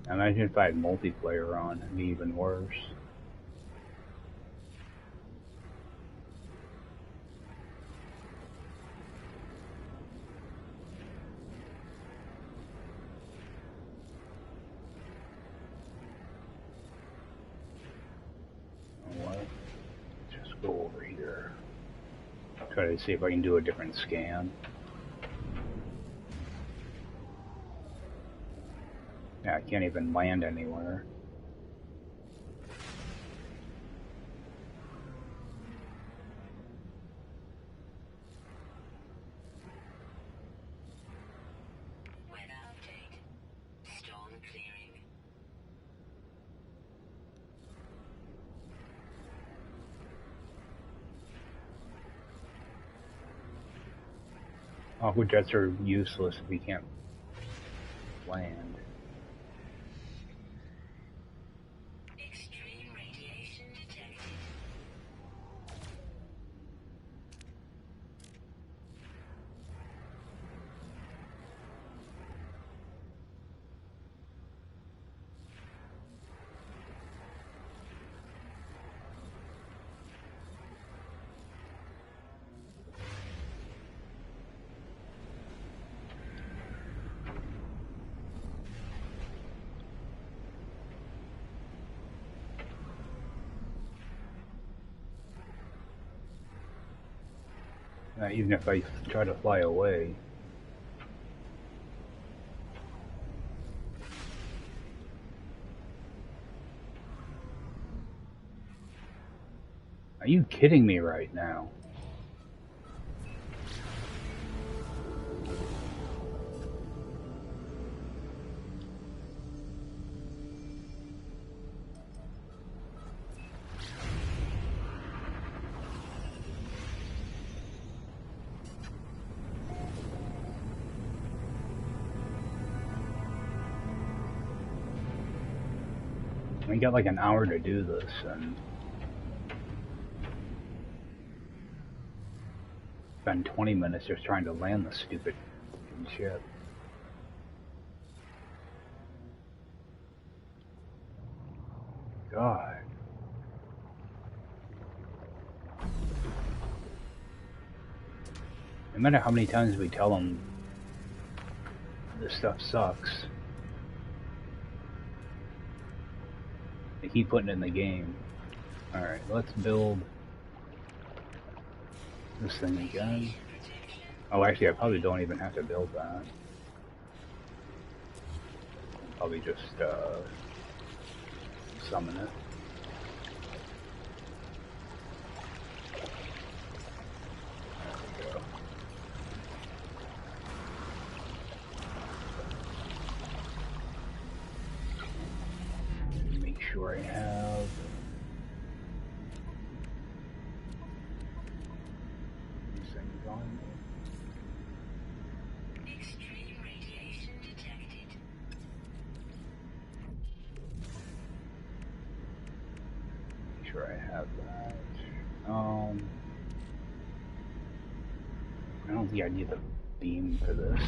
Imagine if I had multiplayer on, it'd be even worse. Just go over here. Try to see if I can do a different scan. Yeah, I can't even land anywhere. Weather update. Storm clearing. Aqua jets are useless if we can't land. Extreme radiation detected. Even if I try to fly away. Are you kidding me right now? We got like an hour to do this, and spend 20 minutes just trying to land the stupid ship. God. No matter how many times we tell them this stuff sucks, they keep putting it in the game. Alright, let's build this thing again. Oh, actually, I probably don't even have to build that. Probably just summon it. There we go. Make sure I have these things on me. Extreme radiation detected. Make sure I have that. I don't think I need the beam for this.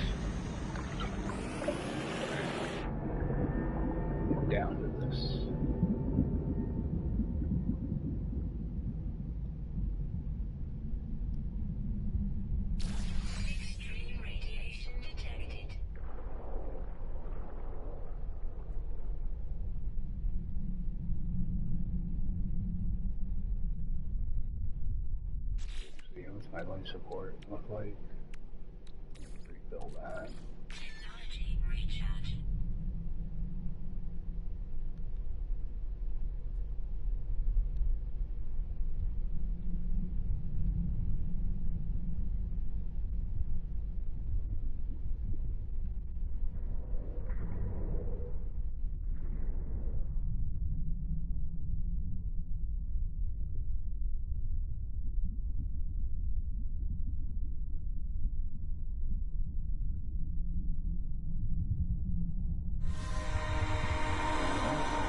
Get down to this. Extreme radiation detected. See, what's my life support look like? Refill that. Technology recharge.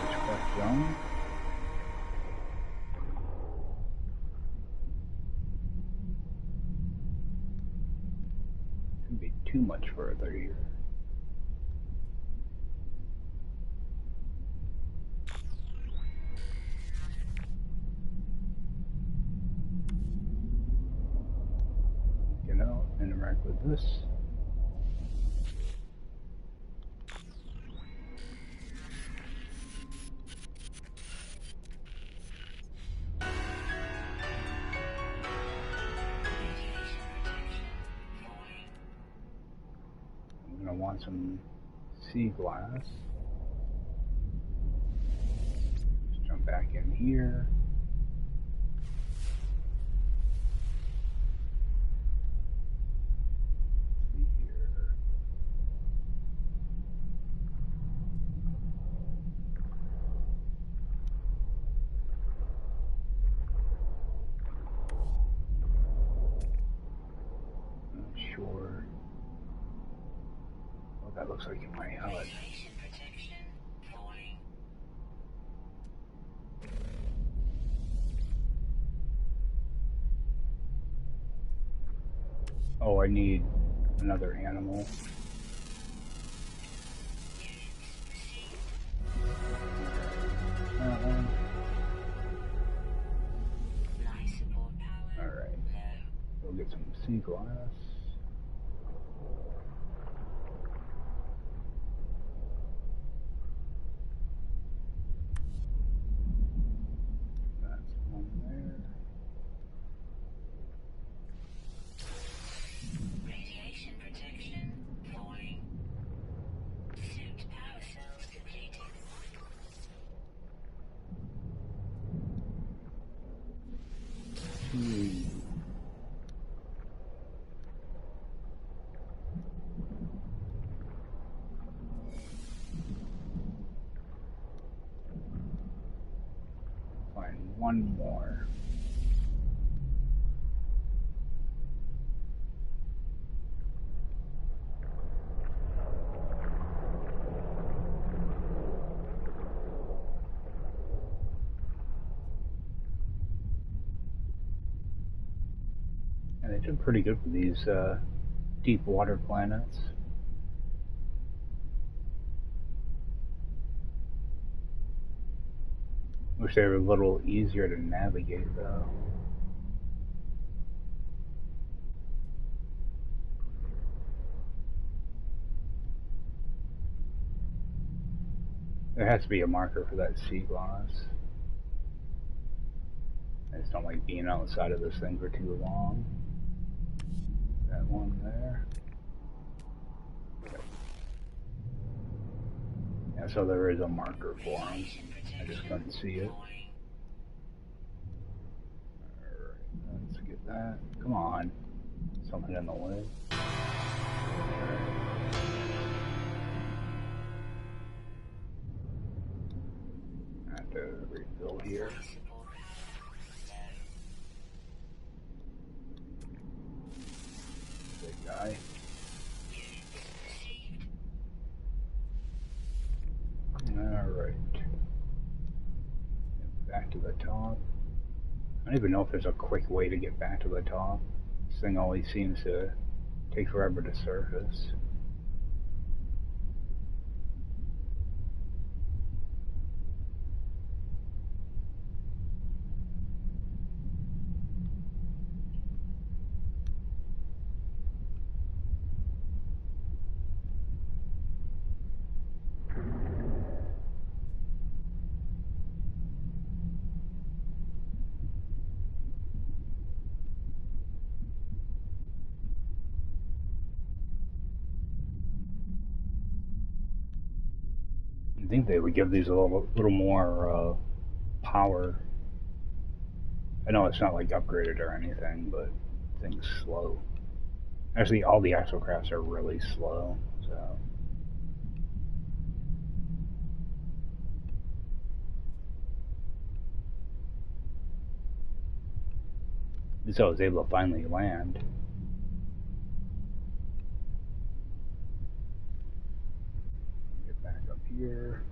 Express zone. Shouldn't be too much further here. You know, interact with this. Radiation protection falling. I'm gonna want some sea glass. Just jump back in here. See here. Not sure what that looks like in my HUD. Radiation protection falling. Oh, I need another animal. Units received. That one. Life support power Alright. low. We'll get some sea glass. That's one there. Radiation protection falling. Suit power cells depleted. Find one more. And they did pretty good with these deep water planets. Wish they were a little easier to navigate though. There has to be a marker for that sea glass. I just don't like being outside of this thing for too long. That one there. So there is a marker for him. I just couldn't see it. Alright, let's get that. Come on. Something in the way. I have to refill here. Big guy. Alright. Back to the top. I don't even know if there's a quick way to get back to the top. This thing always seems to take forever to surface. I think they would give these a little more power. I know it's not like upgraded or anything, but things slow. Actually, all the exocrafts are really slow, so. So I was able to finally land. Get back up here.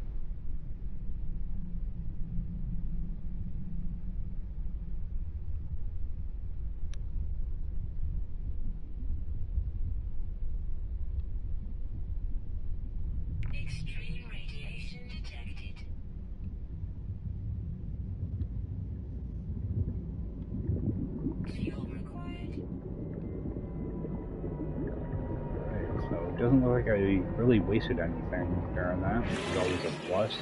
Extreme radiation detected. Fuel required. Right, so it doesn't look like I really wasted anything during that, which is always a plus.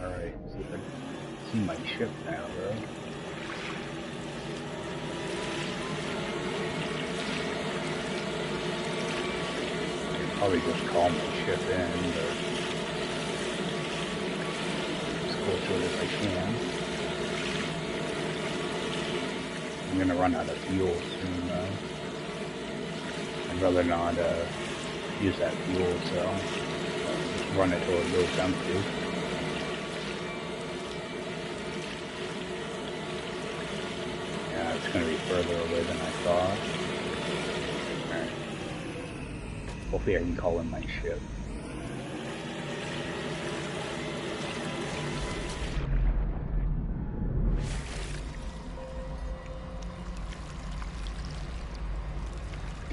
Alright, so I can see my ship now, though. Probably just call my ship in, but as close to it as I can. I'm gonna run out of fuel soon, though. I'd rather not use that fuel, so I'll just run it till it goes empty. Yeah, it's gonna be further away than I thought. Alright. Hopefully I can call in my ship.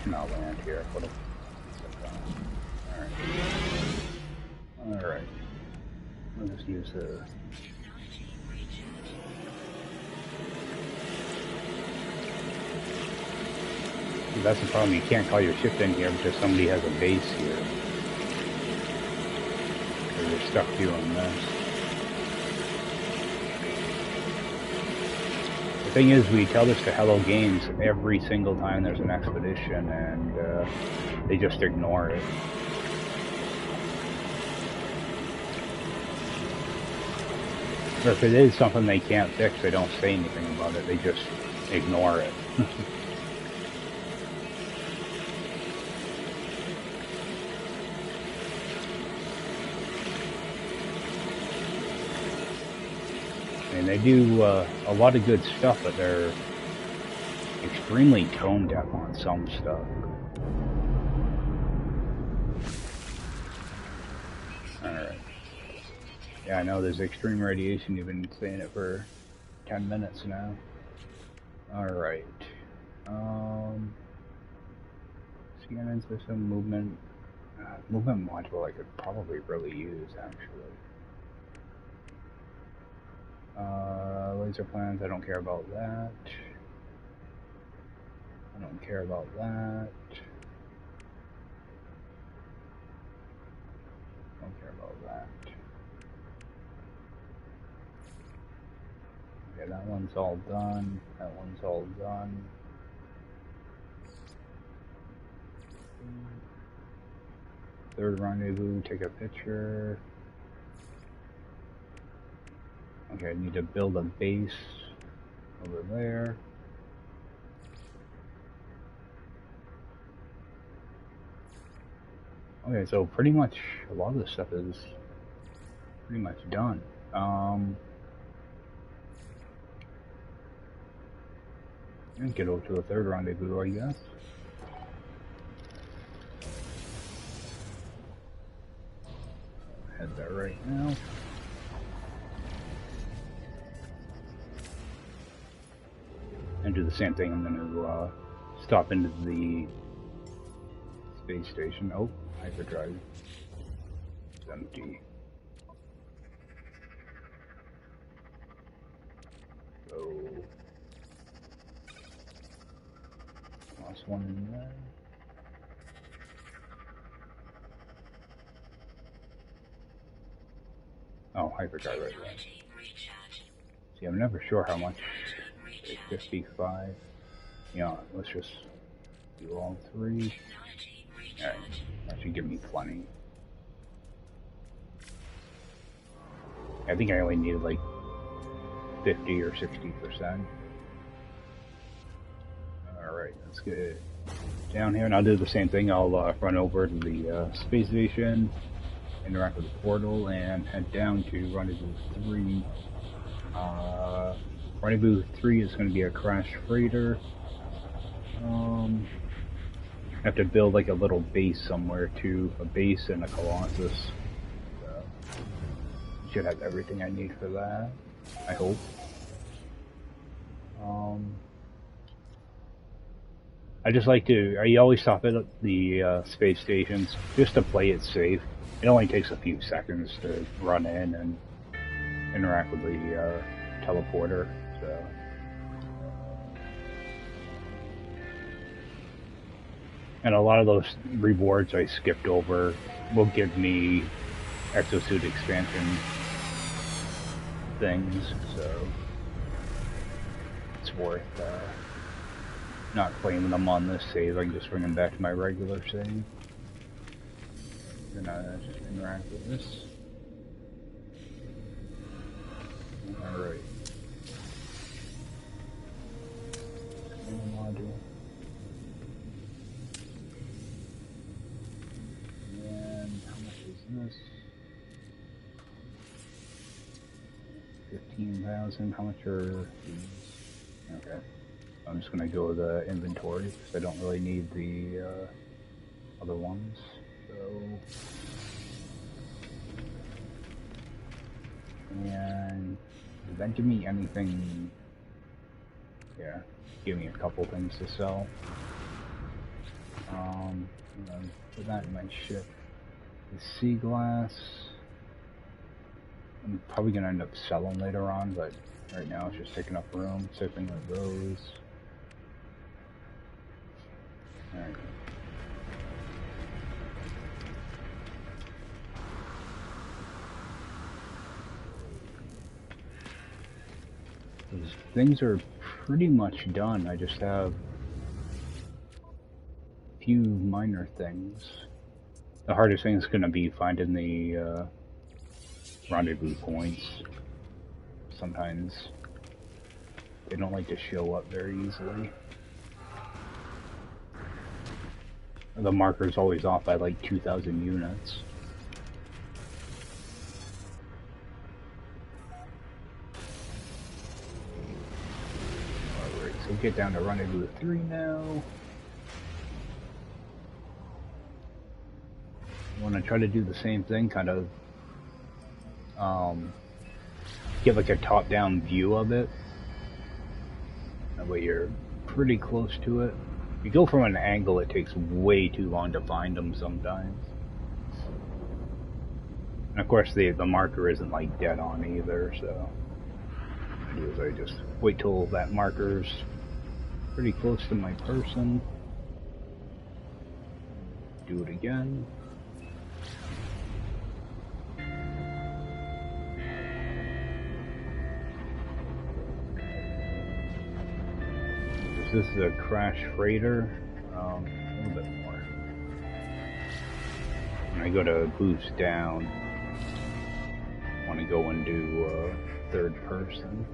Cannot land here. What a... Alright. Alright. I'll just use the... That's the problem, you can't call your ship in here because somebody has a base here. So you're stuck doing this. The thing is, we tell this to Hello Games every single time there's an expedition, and they just ignore it. Or if it is something they can't fix, they don't say anything about it, they just ignore it. And they do a lot of good stuff, but they're extremely tone deaf on some stuff. Alright. Yeah, I know there's extreme radiation. You've been saying it for 10 minutes now. Alright. Scanning system movement. Movement module I could probably really use, actually. Laser plans, I don't care about that. I don't care about that. Don't care about that. Okay, that one's all done. That one's all done. third rendezvous, take a picture. Okay, I need to build a base over there. Okay, so pretty much a lot of this stuff is pretty much done. And get over to the third rendezvous, I guess. Head there right now. And do the same thing. I'm gonna stop into the space station. Oh, hyperdrive. It's empty. So lost one in there. Oh, hyperdrive right there. See, I'm never sure how much. 55. Yeah, let's just do all three. Alright, that should give me plenty. I think I only needed like 50 or 60%. Alright, let's get down here, and I'll do the same thing. I'll run over to the space station, interact with the portal, and head down to Rendezvous 3. Rendezvous 3 is going to be a crash freighter. I have to build like a little base somewhere too, a base and a Colossus. So, should have everything I need for that, I hope. I just like to, I always stop at the space stations just to play it safe. It only takes a few seconds to run in and interact with the teleporter. So. And a lot of those rewards I skipped over will give me exosuit expansion things, so it's worth not claiming them on this save. I can just bring them back to my regular save. Then I just interact with this. Alright. Module. And how much is this? 15,000. How much are these? Okay. I'm just gonna go with the inventory because I don't really need the other ones. So. And did that give me anything? Yeah, give me a couple things to sell. Put that in my ship. The sea glass, I'm probably gonna end up selling later on, but right now it's just taking up room. Same thing with those. Alright. Things are pretty much done. I just have a few minor things. The hardest thing is going to be finding the rendezvous points. Sometimes they don't like to show up very easily. The marker's always off by like 2,000 units. We'll get down to Rendezvous 3 now. I want to try to do the same thing, kind of get like a top-down view of it. That way you're pretty close to it. If you go from an angle, it takes way too long to find them sometimes. And of course the marker isn't like dead on either, so what I do is I just wait till that marker's pretty close to my person. Do it again. This is a crash freighter. A little bit more. When I go to boost down, I want to go into third person.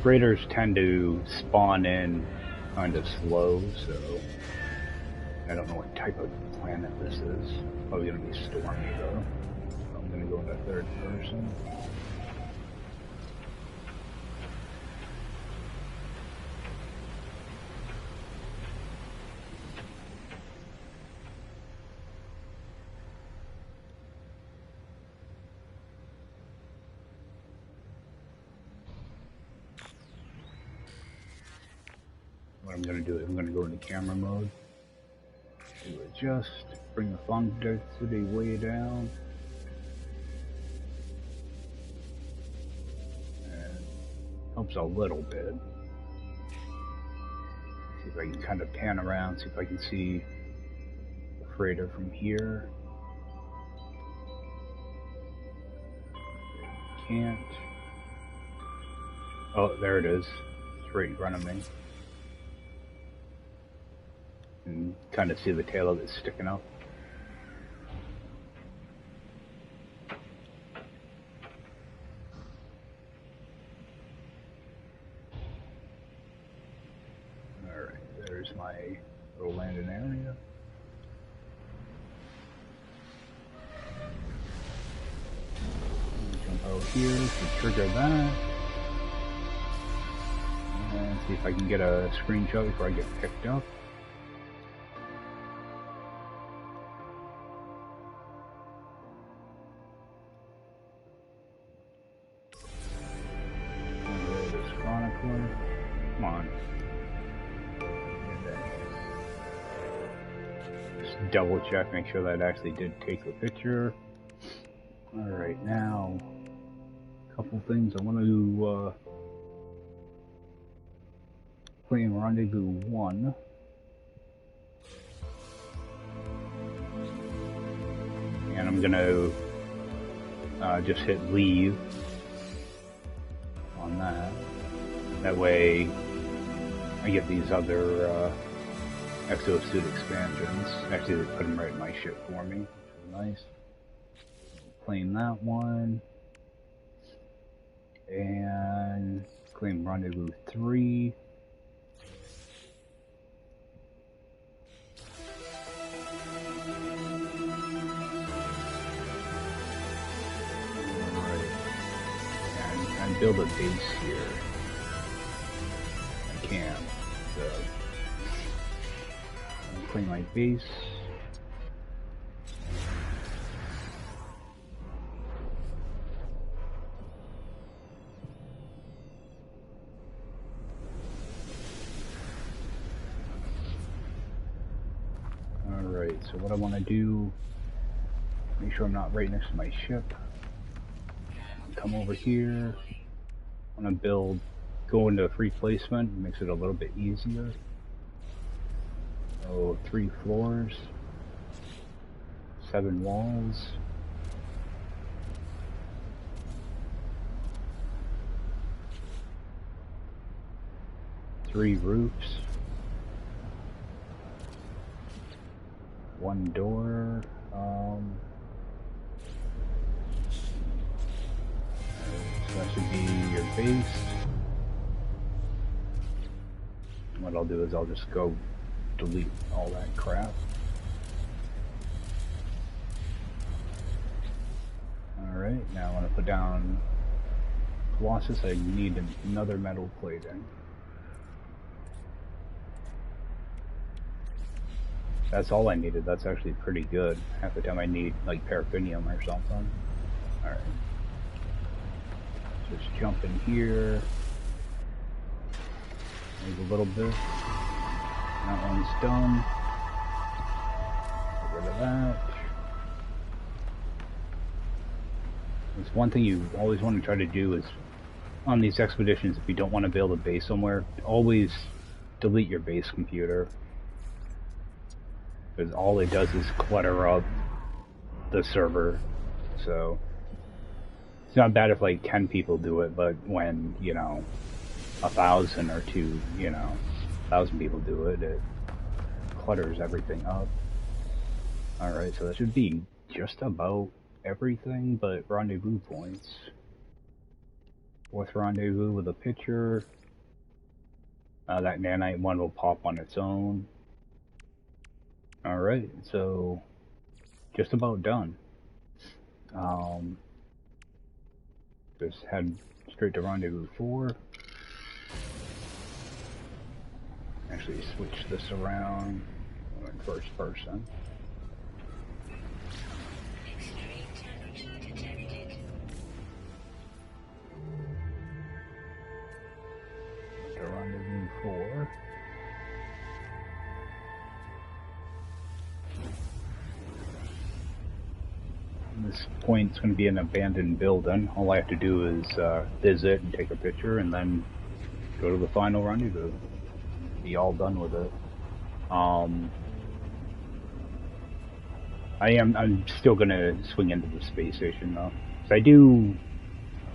Freighters tend to spawn in kind of slow, so I don't know what type of planet this is. Probably going to be stormy though. So I'm going to go into third person. What I'm going to do is I'm going to go into camera mode. Do adjust, bring the font density way down. And helps a little bit. See if I can kind of pan around, see if I can see the freighter from here. Can't. Oh, there it is. It's right in front of me. And kind of see the tail of it sticking up. Alright, there's my little landing area. Jump out here to trigger that. And see if I can get a screenshot before I get picked up. Come on. Just double check, make sure that actually did take the picture. Alright, now, a couple things I want to claim rendezvous 1. And I'm gonna just hit leave on that. That way, I get these other exosuit expansions. Actually, they put them right in my ship for me, which is nice. Claim that one. And claim rendezvous 3. Alright. And build a base here. Can so clean my base. Alright, so what I want to do, make sure I'm not right next to my ship. Come over here. I want to go into free placement, makes it a little bit easier. So 3 floors, 7 walls. Three roofs. 1 door. So that should be your base. What I'll do is I'll just go delete all that crap. Alright, now I want to put down Colossus. I need another metal plating. That's all I needed. That's actually pretty good. Half the time I need like paraffinium or something. Alright. Just jump in here. Maybe a little bit. That one's done. Get rid of that. There's one thing you always want to try to do is, on these expeditions, if you don't want to build a base somewhere, always delete your base computer. Because all it does is clutter up the server. So, it's not bad if like 10 people do it, but when, 1,000 or 1,000 people do it, it clutters everything up. Alright, so that should be just about everything but rendezvous points. Fourth rendezvous with a picture. That nanite one will pop on its own. Alright, so just about done. Just head straight to rendezvous 4. Actually switch this around. In first person. Extreme temperature detected. To rendezvous 4. This point's going to be an abandoned building. All I have to do is visit and take a picture, and then go to the final rendezvous. Be all done with it. I'm still going to swing into the space station though. So I do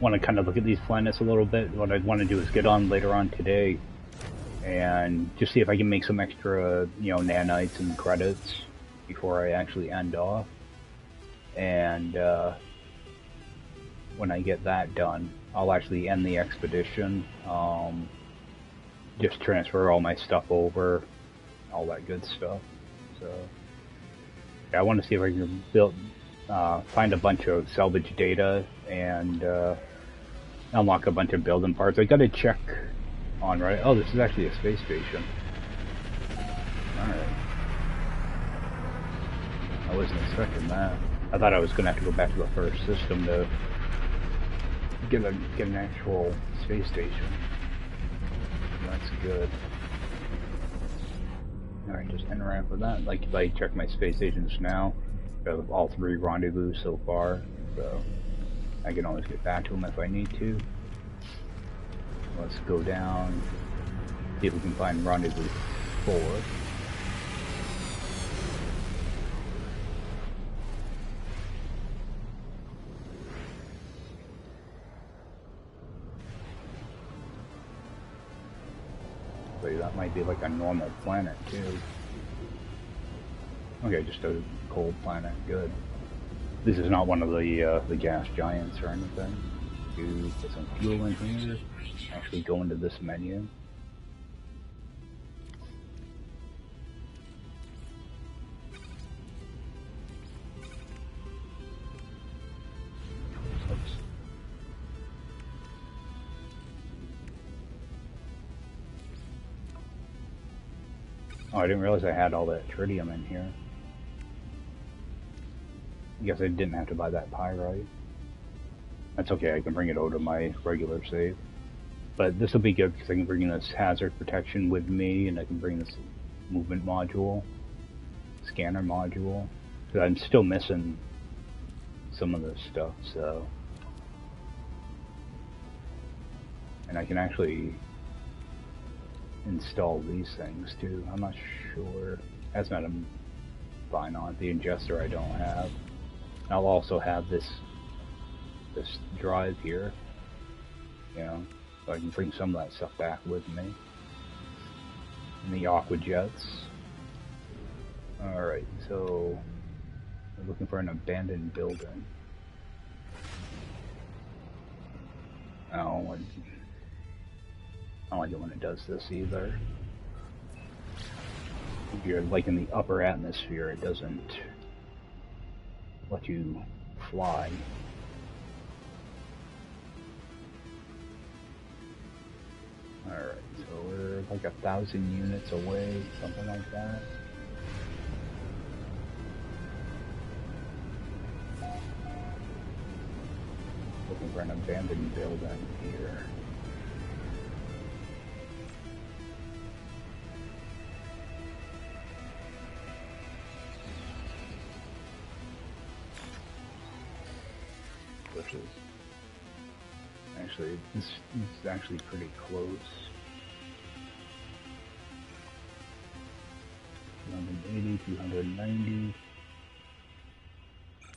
want to kind of look at these planets a little bit. What I want to do is get on later on today and just see if I can make some extra, nanites and credits before I actually end off. And when I get that done, I'll actually end the expedition. Just transfer all my stuff over, all that good stuff. So yeah, I want to see if I can find a bunch of salvage data and unlock a bunch of building parts. I got to check on right. Oh, this is actually a space station. All right. I wasn't expecting that. I thought I was gonna have to go back to the first system to get an actual space station. That's good. Alright, just interact with that. Like if I check my space stations now, I have all 3 rendezvous so far, so I can always get back to them if I need to. Let's go down, see if we can find rendezvous 4. That might be like a normal planet too. Okay, just a cold planet. Good. This is not one of the gas giants or anything. To put some fuel in here. Actually go into this menu. Oops. Oh, I didn't realize I had all that tritium in here. I guess I didn't have to buy that pyrite. That's okay, I can bring it over to my regular save. But this will be good because I can bring this hazard protection with me, and I can bring this movement module, scanner module. Because I'm still missing some of this stuff, so. And I can actually install these things too. I'm not sure. That's not a fine on the ingester I don't have. I'll also have this drive here, so I can bring some of that stuff back with me. And the aqua jets. Alright, so we're looking for an abandoned building. I don't like it when it does this either. If you're like in the upper atmosphere, it doesn't let you fly. Alright, so we're like 1,000 units away, something like that. Looking for an abandoned building here. Which is actually, this is actually pretty close. 280, 290.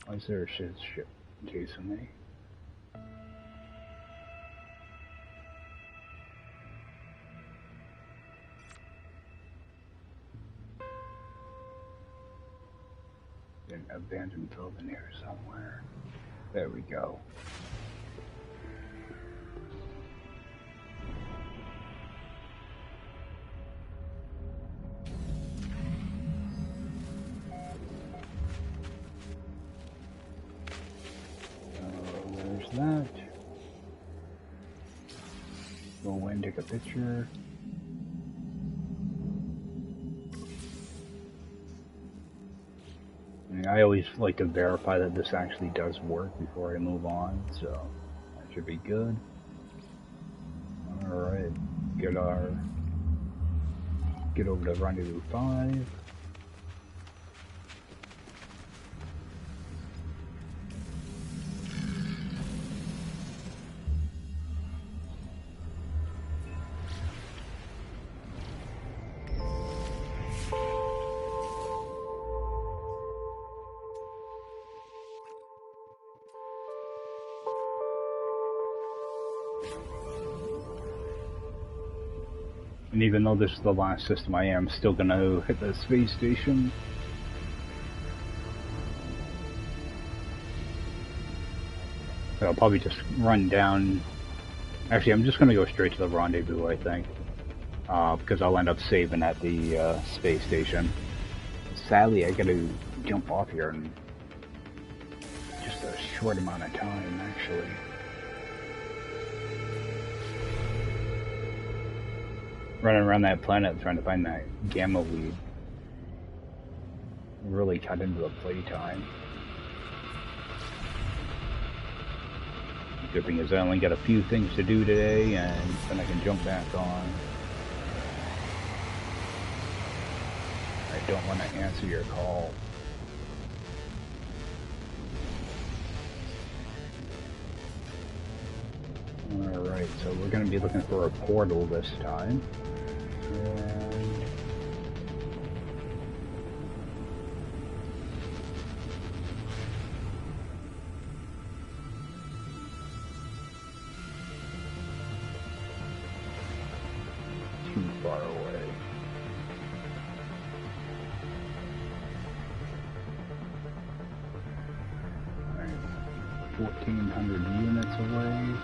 Why is there a ship chasing me? An abandoned building here somewhere. There we go. There's that. Go in, take a picture. I always like to verify that this actually does work before I move on, so that should be good. Alright, get over to Rendezvous 5. And even though this is the last system I am still gonna hit the space station. So I'll probably just run down. Actually, I'm just gonna go straight to the rendezvous, I think. Because I'll end up saving at the space station. Sadly, I gotta jump off here in just a short amount of time, actually. Running around that planet trying to find that gamma weed. Really cut into the playtime. Good thing is I only got a few things to do today, and then I can jump back on. I don't want to answer your call. Alright, so we're going to be looking for a portal this time. And too far away. Alright, 1,400 units away.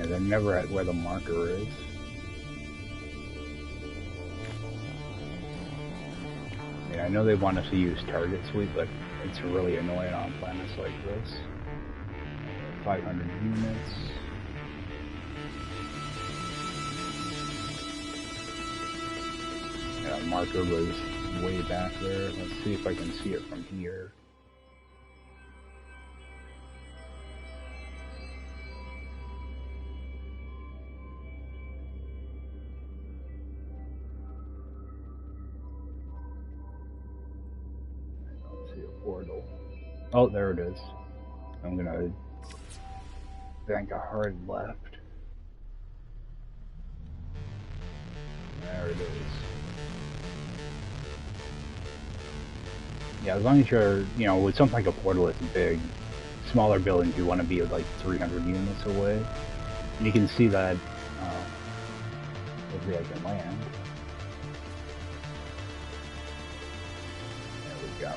They're never at where the marker is. I know they want us to use target sweep, but it's really annoying on planets like this. 500 units. Yeah, marker was way back there. Let's see if I can see it from here. Portal. Oh, there it is. I'm gonna bank a hard left. There it is. Yeah, as long as you're, you know, with something like a portal, it's big. Smaller buildings, you want to be like 300 units away. And you can see that, hopefully I can land. There we go.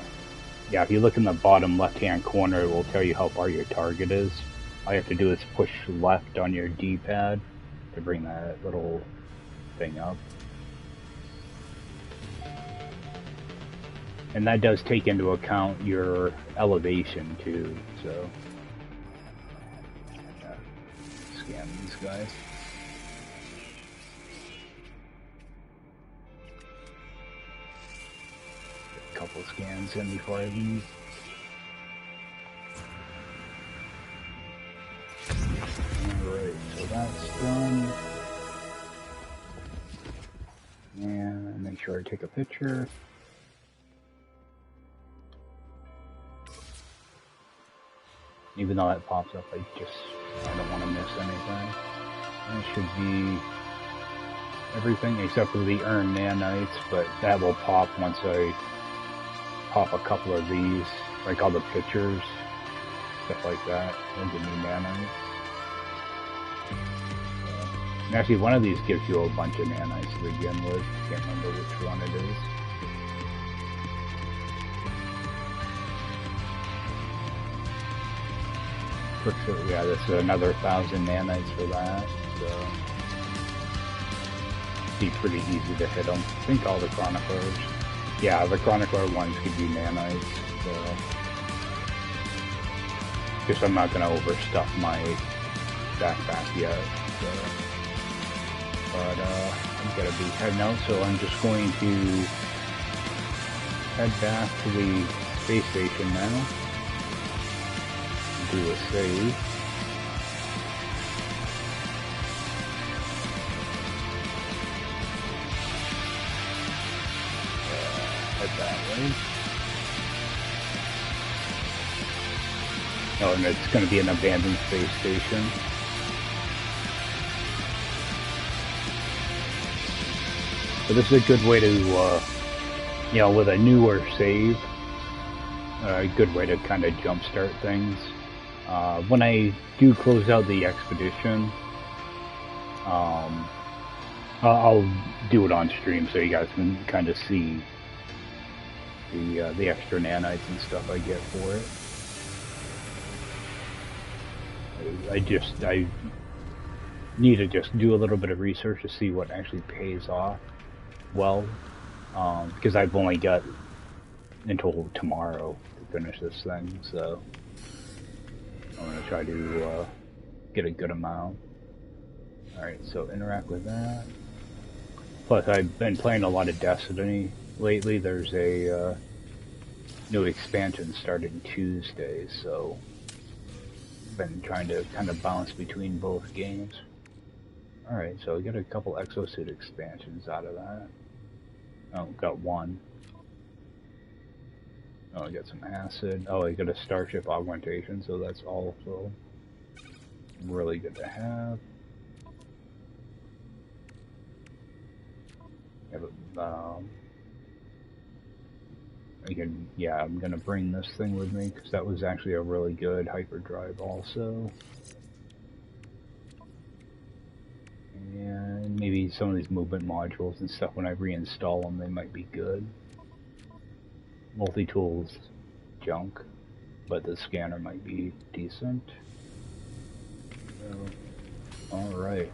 Yeah, if you look in the bottom left-hand corner, it will tell you how far your target is. All you have to do is push left on your D-pad to bring that little thing up. And that does take into account your elevation too, so scan these guys. Get a couple scans in before I leave. Alright, so that's done. And make sure I take a picture. Even though that pops up, I don't want to miss anything. That should be everything except for the earned nanites, but that will pop once I pop a couple of these, like all the pictures, stuff like that. It'll give me nanites. Actually, one of these gives you a bunch of nanites to begin with. Can't remember which one it is. For sure, yeah, this is another 1,000 nanites for that. So, be pretty easy to hit them. I think all the chroniclers. Yeah, the chronicler ones give you nanites. So, guess I'm not gonna overstuff my backpack yet. So. But I'm gonna be heading out, so I'm just going to head back to the space station now. Do a save. Head that way. Oh, and it's gonna be an abandoned space station. But this is a good way to, you know, with a newer save, a good way to kind of jumpstart things. When I do close out the expedition, I'll do it on stream so you guys can kind of see the extra nanites and stuff I get for it. I need to just do a little bit of research to see what actually pays off well, because I've only got until tomorrow to finish this thing, so I'm going to try to get a good amount. Alright, so interact with that. Plus, I've been playing a lot of Destiny lately. There's a new expansion starting Tuesday, so I've been trying to kind of bounce between both games. Alright, so we got a couple exosuit expansions out of that. Oh, got one. Oh, I got some acid. Oh, I got a starship augmentation, so that's also really good to have. Again, yeah, I'm gonna bring this thing with me because that was actually a really good hyperdrive also. And maybe some of these movement modules and stuff, when I reinstall them, they might be good. Multi-tool's junk, but the scanner might be decent. So, alright.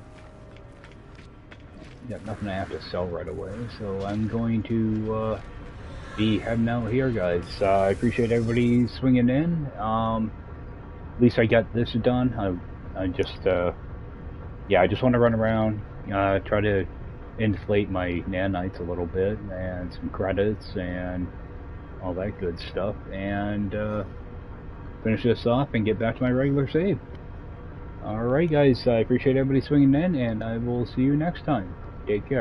Got nothing I have to sell right away, so I'm going to be heading out here, guys. I appreciate everybody swinging in. At least I got this done. I just, yeah, I just want to run around, try to inflate my nanites a little bit, and some credits, and all that good stuff, and finish this off and get back to my regular save. Alright guys, I appreciate everybody swinging in, and I will see you next time. Take care.